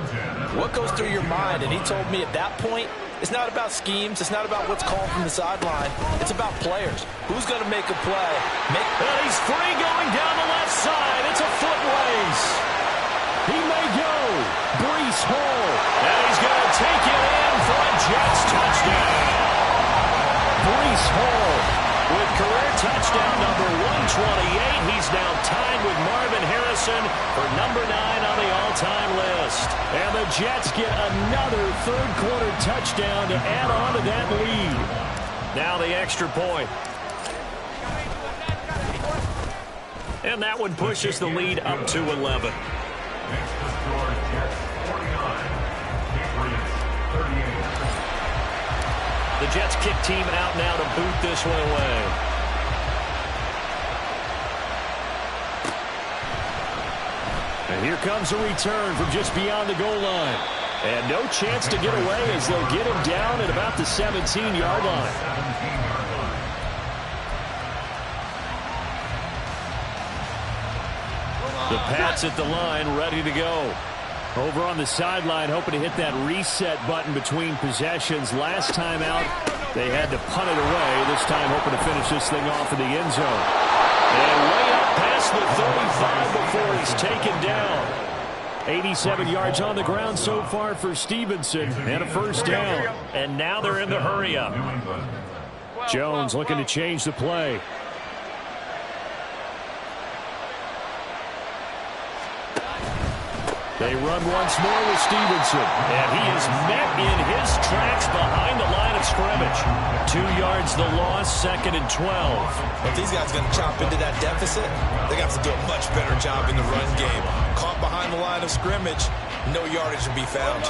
what goes through your mind? And he told me at that point, it's not about schemes. It's not about what's called from the sideline. It's about players. Who's going to make a play?
And he's free going down the left side. It's a foot race. He may go. Breece Hall. And he's going to take it in for a Jets touchdown. Breece Hall with career touchdown number 128. He's now tied with Marvin Harrison for number 9 on the all-time list.
And the Jets get another third-quarter touchdown to add on to that lead.
Now the extra point. And that one pushes the lead up to 11.
Next to score, Jets 49, Patriots 38.
The Jets kick team out now to boot this one away.
And here comes a return from just beyond the goal line. And no chance to get away as they'll get him down at about the 17-yard line.
17-yard line.
The Pats at the line, ready to go. Over on the sideline, hoping to hit that reset button between possessions. Last time out, they had to punt it away. This time, hoping to finish this thing off in the end zone.
And way up past the 35 before he's taken down.
87 yards on the ground so far for Stevenson, and a first down.
And now they're in the hurry-up.
Jones looking to change the play. They run once more with Stevenson.
And he is met in his tracks behind the line of scrimmage. 2 yards the loss, 2nd and 12.
If these guys are going to chop into that deficit, they got to do a much better job in the run game. Caught behind the line of scrimmage, no yardage to be found.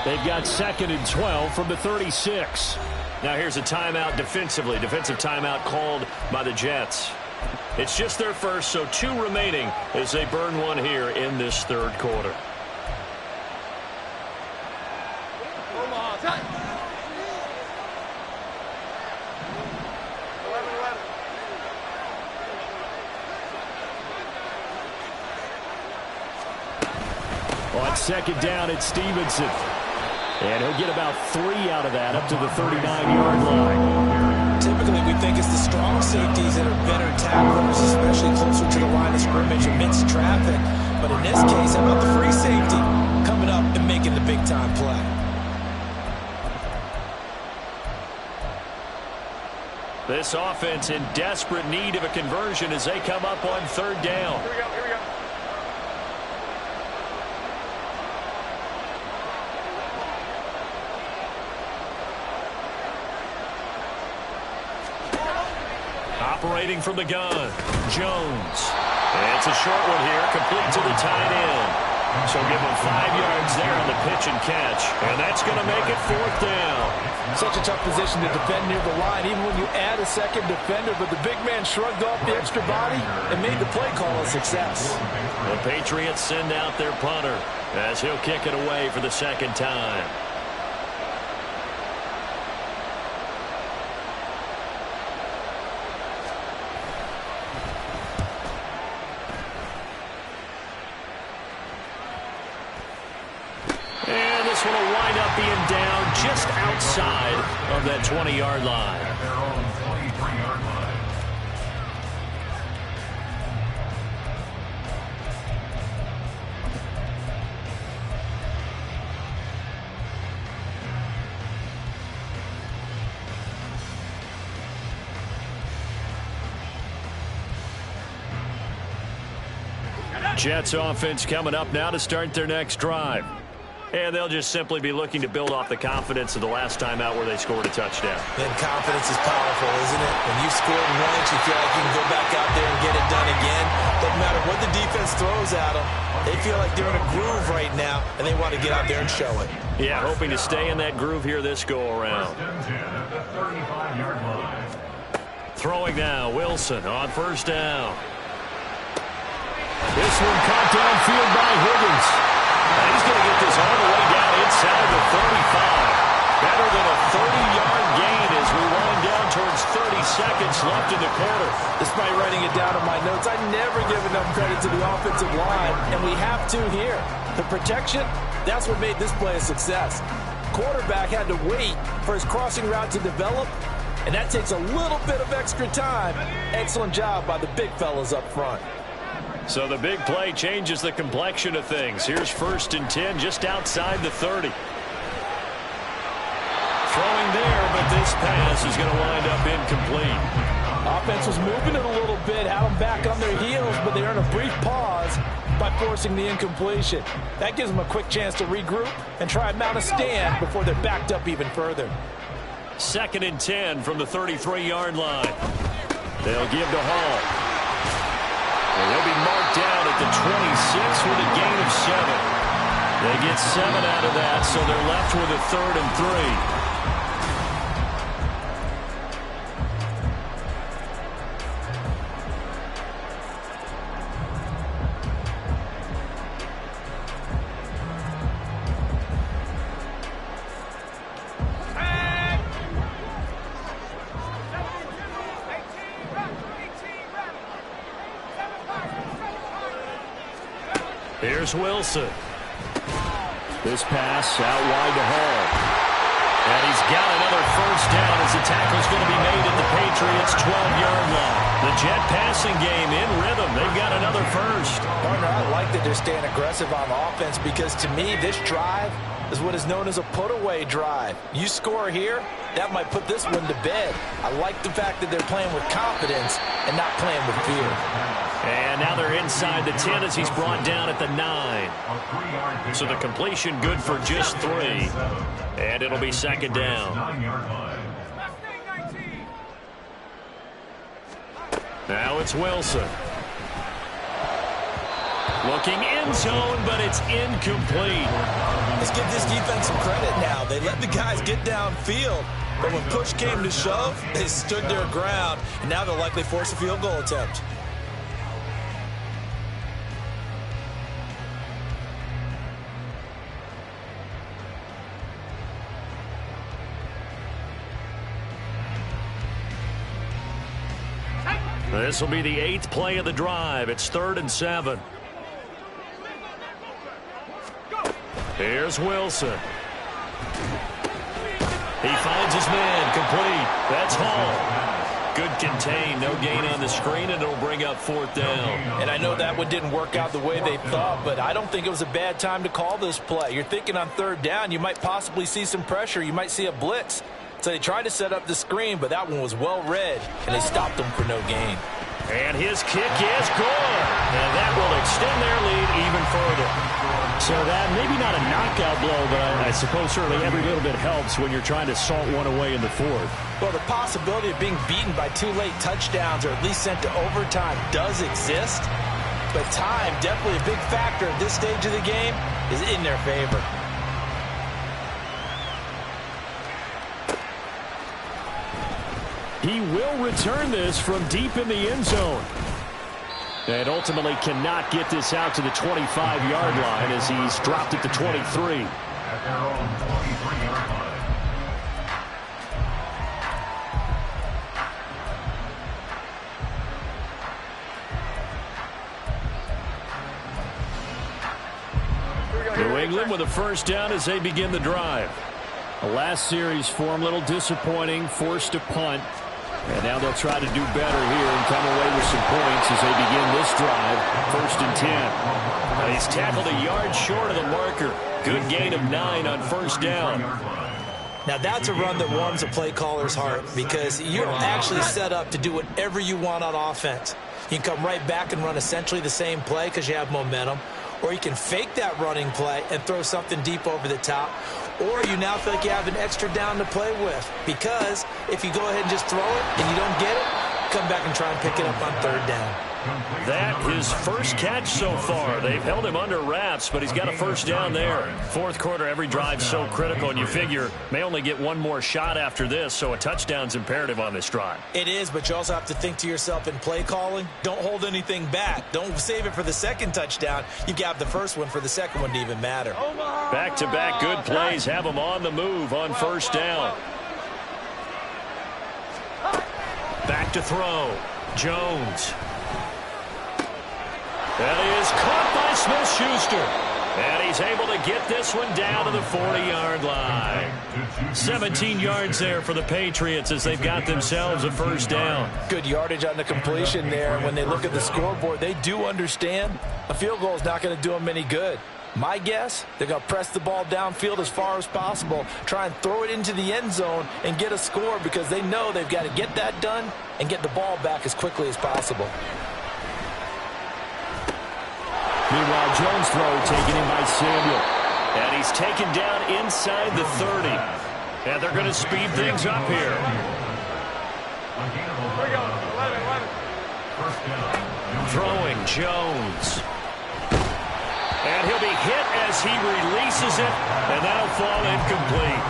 They've got 2nd and 12 from the 36.
Now here's a timeout defensively. Defensive timeout called by the Jets. It's just their first, so 2 remaining as they burn one here in this third quarter.
On second down, it's Stevenson. And he'll get about 3 out of that, up to the 39-yard line.
Typically, we think it's the strong safeties that are better tacklers, especially closer to the line of scrimmage amidst traffic. But in this case, how about the free safety coming up and making the big-time play?
This offense in desperate need of a conversion as they come up on third down.
Here we go, here we go.
Operating from the gun, Jones. And it's a short one here, complete to the tight end. So give him 5 yards there on the pitch and catch. And that's going to make it 4th down.
Such a tough position to defend near the line, even when you add a second defender. But the big man shrugged off the extra body and made the play call a success.
The Patriots send out their punter as he'll kick it away for the 2nd time. This one will wind up being down just outside of that 20-yard line.
At their own 23-yard line.
Jets offense coming up now to start their next drive. And they'll just simply be looking to build off the confidence of the last time out where they scored a touchdown.
And confidence is powerful, isn't it? When you've scored once, you feel like you can go back out there and get it done again. Doesn't matter what the defense throws at them. They feel like they're in a groove right now, and they want to get out there and show it.
Yeah, hoping to stay in that groove here this go-around. Throwing now, Wilson on first down. This one caught downfield by Higgins. And he's going to get this all the way down inside the 35. Better than a 30-yard gain as we wind down towards 30 seconds left in the quarter.
Despite writing it down in my notes, I never give enough credit to the offensive line, and we have to here. The protection, that's what made this play a success. Quarterback had to wait for his crossing route to develop, and that takes a little bit of extra time. Excellent job by the big fellas up front.
So the big play changes the complexion of things. Here's 1st and 10 just outside the 30. Throwing there, but this pass is going to wind up incomplete.
Offense was moving it a little bit, had them back on their heels, but they earned a brief pause by forcing the incompletion. That gives them a quick chance to regroup and try and mount a stand before they're backed up even further.
2nd and 10 from the 33-yard line. They'll give to Hall. And they'll be marked down at the 26 with a gain of 7. They get 7 out of that, so they're left with a 3rd and 3. Here's Wilson. This pass out wide to Hall. And he's got another first down as the tackle's going to be made at the Patriots' 12-yard line. The Jet passing game in rhythm. They've got another first.
Partner, I like that they're staying aggressive on offense because to me, this drive is what is known as a put-away drive. You score here, that might put this one to bed. I like the fact that they're playing with confidence and not playing with fear.
And now they're inside the 10 as he's brought down at the 9. So the completion good for just 3. And it'll be 2nd down. Now it's Wilson. Looking end zone, but it's incomplete.
Let's give this defense some credit now. They let the guys get downfield, but when push came to shove, they stood their ground, and now they'll likely force a field goal attempt.
This will be the 8th play of the drive. It's 3rd and 7. Here's Wilson. He finds his man, complete. That's Hall. Good contain, no gain on the screen, and it'll bring up 4th down.
And I know that one didn't work out the way they thought, but I don't think it was a bad time to call this play. You're thinking on 3rd down, you might possibly see some pressure. You might see a blitz. So they tried to set up the screen, but that one was well read, and they stopped them for no gain.
And his kick is good. And that will extend their lead even further. So that maybe not a knockout blow, but I suppose certainly every little bit helps when you're trying to salt one away in the 4th.
Well, the possibility of being beaten by 2 late touchdowns or at least sent to overtime does exist. But time, definitely a big factor at this stage of the game, is in their favor.
He will return this from deep in the end zone. And ultimately cannot get this out to the 25-yard line as he's dropped at the 23.
At their own 23-yard line.
New England with a first down as they begin the drive. The last series for them, a little disappointing, forced to punt. And now they'll try to do better here and come away with some points as they begin this drive. 1st and 10. He's tackled a yard short of the marker. Good gain of 9 on 1st down.
Now, that's a run that warms a play caller's heart because you're actually set up to do whatever you want on offense. You can come right back and run essentially the same play because you have momentum, or you can fake that running play and throw something deep over the top, or you now feel like you have an extra down to play with because if you go ahead and just throw it and you don't get it, come back and try and pick it up on third down.
That his first catch so far. They've held him under wraps, but he's got a first down there. Fourth quarter, every drive so critical, and you figure may only get one more shot after this, so a touchdown's imperative on this drive.
It is, but you also have to think to yourself in play calling, don't hold anything back. Don't save it for the second touchdown. You got the first one for the second one to even matter.
Back-to-back good plays have him on the move on first down. Back to throw. Jones. That is caught by Smith-Schuster. And he's able to get this one down to the 40-yard line. 17 yards there for the Patriots as they've got themselves a first down.
Good yardage on the completion there. When they look at the scoreboard, they do understand a field goal is not going to do them any good. My guess, they're going to press the ball downfield as far as possible, try and throw it into the end zone and get a score because they know they've got to get that done and get the ball back as quickly as possible.
Meanwhile, Jones' throw taken in by Samuel. And he's taken down inside the 30. And they're going to speed things up here. Throwing Jones. And he'll be hit as he releases it, and that'll fall incomplete.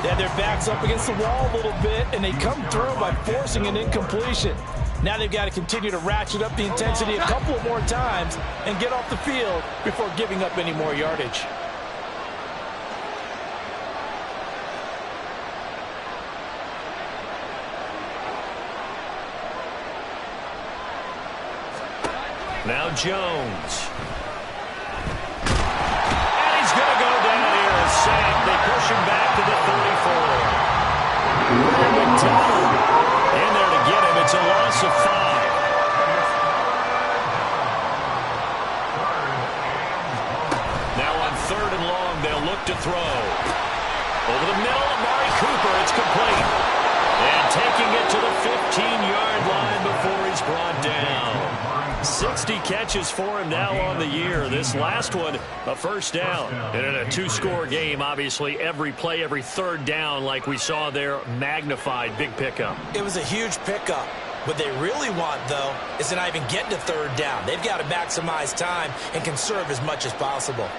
Yeah, their back's up against the wall a little bit, and they come through by forcing an incompletion. Now they've got to continue to ratchet up the intensity a couple of more times and get off the field before giving up any more yardage.
Now Jones. And he's going to go down here and sacked. They push him back to the 34. McDonald in there to get him. It's a loss of 5. Now on third and long, they'll look to throw. Over the middle, Amari Cooper. It's complete. And taking it to the 15-yard line before he's brought down. 60 catches for him now on the year. This last one, a first down. And in a two-score game, obviously, every play, every third down, like we saw there, magnified. Big pickup.
It was a huge pickup. What they really want, though, is to not even get to third down. They've got to maximize time and conserve as much as possible.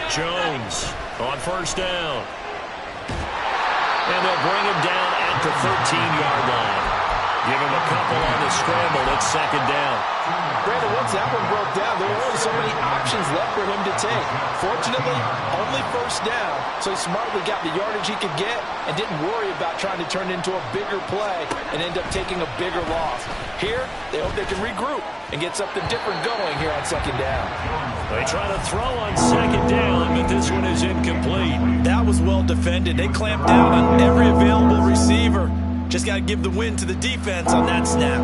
Jones on first down. And they'll bring him down at the 13-yard line. Give him a couple on the scramble. It's second down.
Brandon, once that one broke down, there were only so many options left for him to take. Fortunately, only first down, so he smartly got the yardage he could get and didn't worry about trying to turn it into a bigger play and end up taking a bigger loss. Here, they hope they can regroup and get something different going here on second down.
They try to throw on second down, but this one is incomplete.
That was well defended. They clamped down on every available receiver. Just got to give the win to the defense on that snap.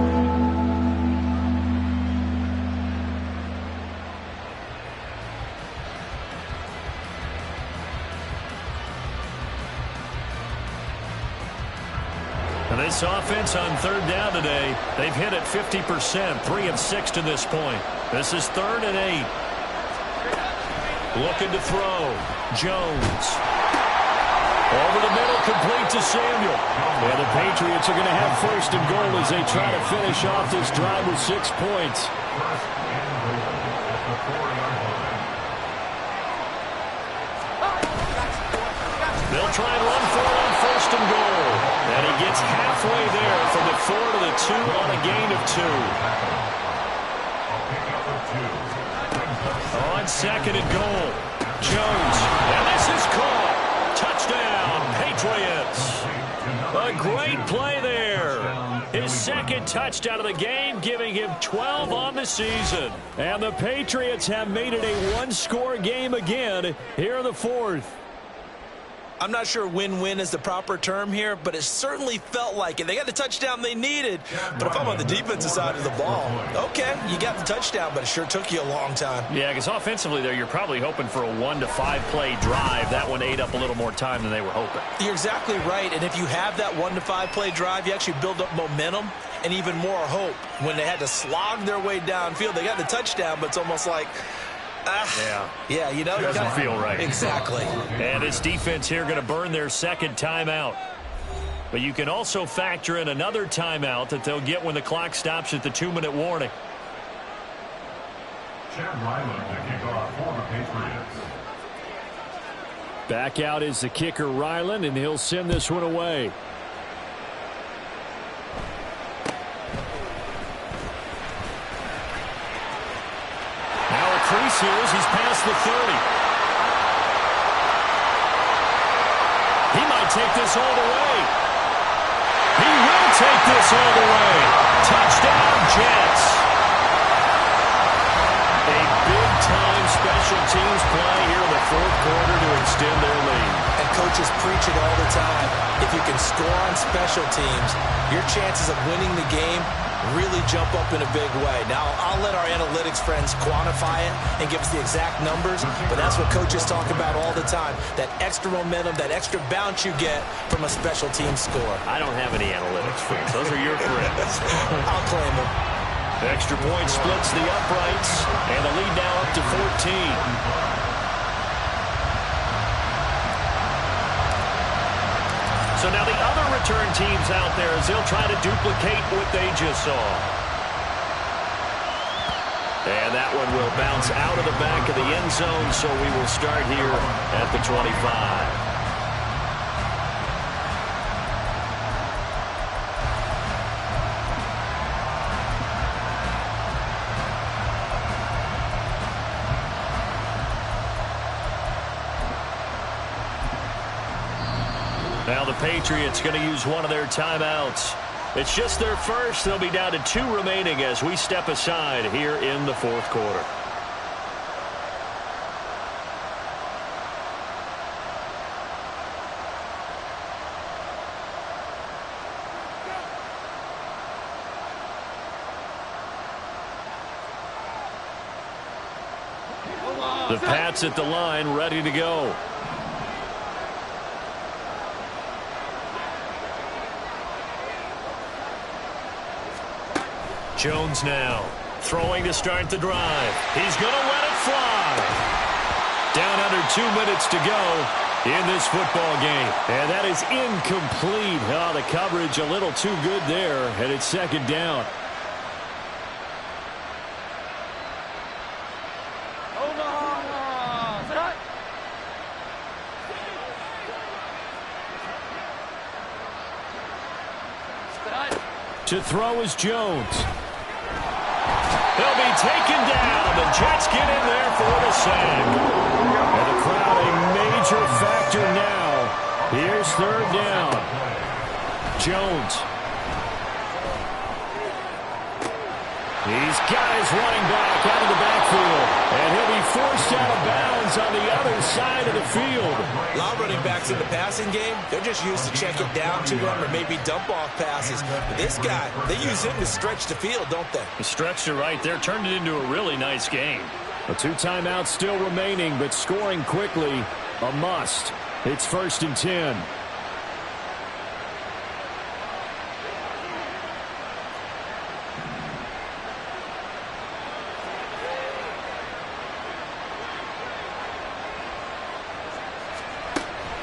And this offense on third down today, they've hit it 50%, 3 of 6 to this point. This is 3rd and 8. Looking to throw. Jones. Over the middle, complete to Samuel. And the Patriots are going to have first and goal as they try to finish off this drive with 6 points. They'll try and run for it on first and goal. And he gets halfway there from the 4 to the 2 on a gain of 2. On second and goal, Jones. And this is caught. Touchdown, Patriots. A great play there. His second touchdown of the game, giving him 12 on the season. And the Patriots have made it a one-score game again here in the fourth.
I'm not sure win-win is the proper term here, but it certainly felt like it. They got the touchdown they needed, but if I'm on the defensive side of the ball, okay, you got the touchdown, but it sure took you a long time.
Yeah, because offensively there, you're probably hoping for a 1 to 5 play drive. That one ate up a little more time than they were hoping.
You're exactly right, and if you have that 1 to 5 play drive, you actually build up momentum and even more hope. When they had to slog their way downfield, they got the touchdown, but it's almost like, yeah, you know,
doesn't feel right.
Exactly.
And this defense here going to burn their second timeout. But you can also factor in another timeout that they'll get when the clock stops at the 2-minute warning.
Chad Ryland to kick off for the Patriots.
Back out is the kicker, Ryland, and he'll send this one away.
Crease here as he's past the 30. He might take this all the way. He will take this all the way. Touchdown, Jets. A big-time special teams play here in the fourth quarter to extend their lead.
And coaches preach it all the time. If you can score on special teams, your chances of winning the game really jump up in a big way. Now, I'll let our analytics friends quantify it and give us the exact numbers, but that's what coaches talk about all the time, that extra momentum, that extra bounce you get from a special team score.
I don't have any analytics friends. Those are your friends.
I'll claim them.
Extra point splits the uprights, and the lead now up to 14. So now the other return teams out there as they'll try to duplicate what they just saw. And that one will bounce out of the back of the end zone, so we will start here at the 25. Now the Patriots going to use one of their timeouts. It's just their first. They'll be down to 2 remaining as we step aside here in the fourth quarter. The Pats at the line, ready to go. Jones now throwing to start the drive. He's going to let it fly. Down under 2 minutes to go in this football game. And that is incomplete. Oh, the coverage a little too good there, and it's second down. To throw is Jones. He'll be taken down. The Jets get in there for the sack. And the crowd a major factor now. Here's third down. Jones. He's got his running back out of the backfield. And he'll be forced out of bounds on the other side of the field.
A lot of running backs in the passing game, they're just used to check it down to them or maybe dump off passes. But this guy, they use him to stretch the field, don't they?
The stretch to right there turned it into a really nice game.
The 2 timeouts still remaining, but scoring quickly, a must. It's 1st and 10.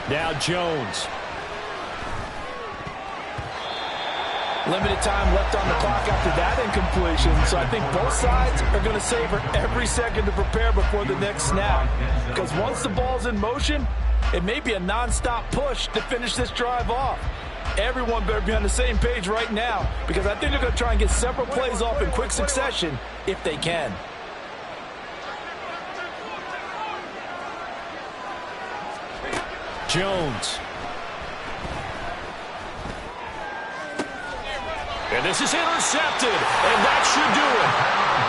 Now Jones.
Limited time left on the clock after that incompletion, so I think both sides are going to savor every second to prepare before the next snap. Because once the ball's in motion, it may be a nonstop push to finish this drive off. Everyone better be on the same page right now, because I think they're going to try and get several plays off in quick succession if they can.
Jones.
And this is intercepted, and that should do it.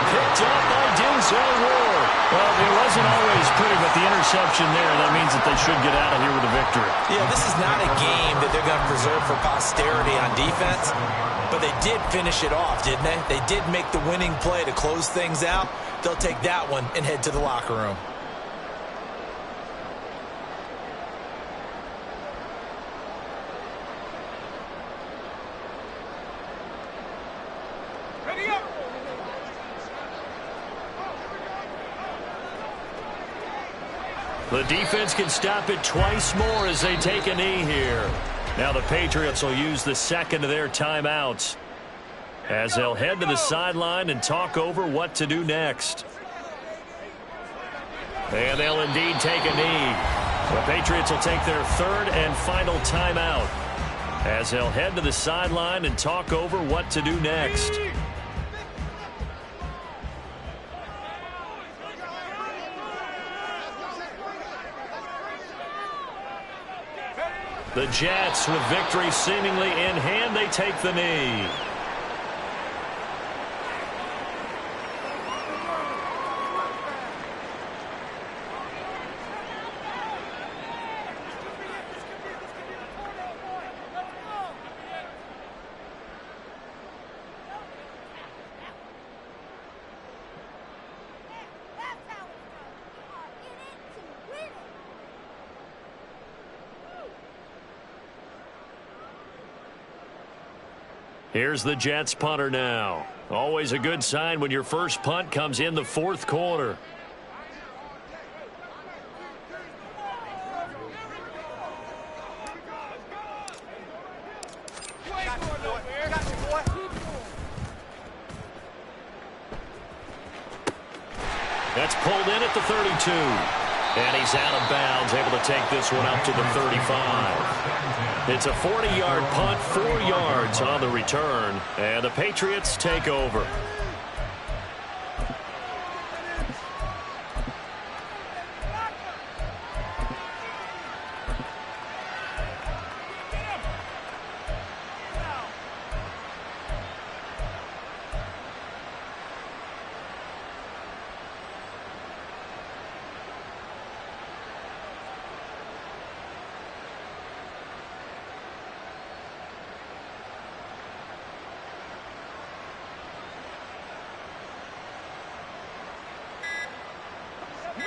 Picked up by Denzel Ward. Well, it wasn't always pretty, but the interception there, that means that they should get out of here with a victory.
Yeah, this is not a game that they're going to preserve for posterity on defense, but they did finish it off, didn't they? They did make the winning play to close things out. They'll take that one and head to the locker room.
The defense can stop it twice more as they take a knee here. Now the Patriots will use the second of their timeouts as they'll head to the sideline and talk over what to do next. And they'll indeed take a knee. The Patriots will take their third and final timeout as they'll head to the sideline and talk over what to do next. The Jets, with victory seemingly in hand, they take the knee. Here's the Jets punter now. Always a good sign when your first punt comes in the fourth quarter. That's pulled in at the 32. And he's out of bounds, able to take this one up to the 35. It's a 40-yard punt, 4 yards on the return, and the Patriots take over.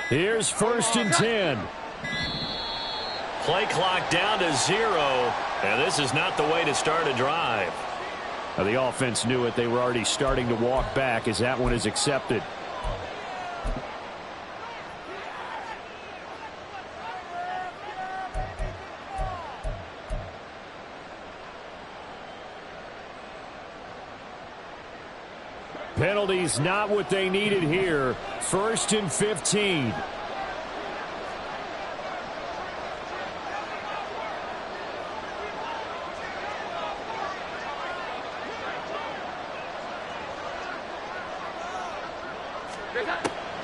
Here's 1st and 10. Play clock down to 0, and this is not the way to start a drive.
Now, the offense knew it. They were already starting to walk back as that one is accepted. Penalties not what they needed here. 1st and 15.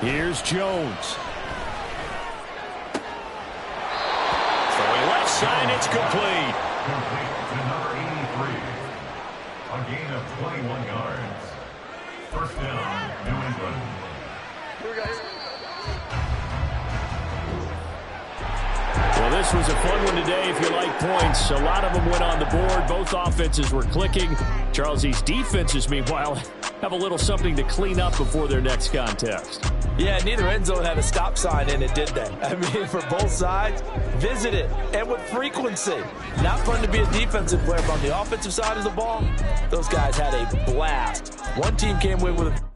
Here's Jones.
Throwing left side, it's complete.
Complete to number 83. A gain of 21 yards. First down, New England.
Well, this was a fun one today if you like points. A lot of them went on the board. Both offenses were clicking. Charles, these defenses, meanwhile, have a little something to clean up before their next contest.
Yeah, neither end zone had a stop sign in it, did they? I mean, for both sides, visit it, and with frequency. Not fun to be a defensive player, but on the offensive side of the ball, those guys had a blast. One team came away with a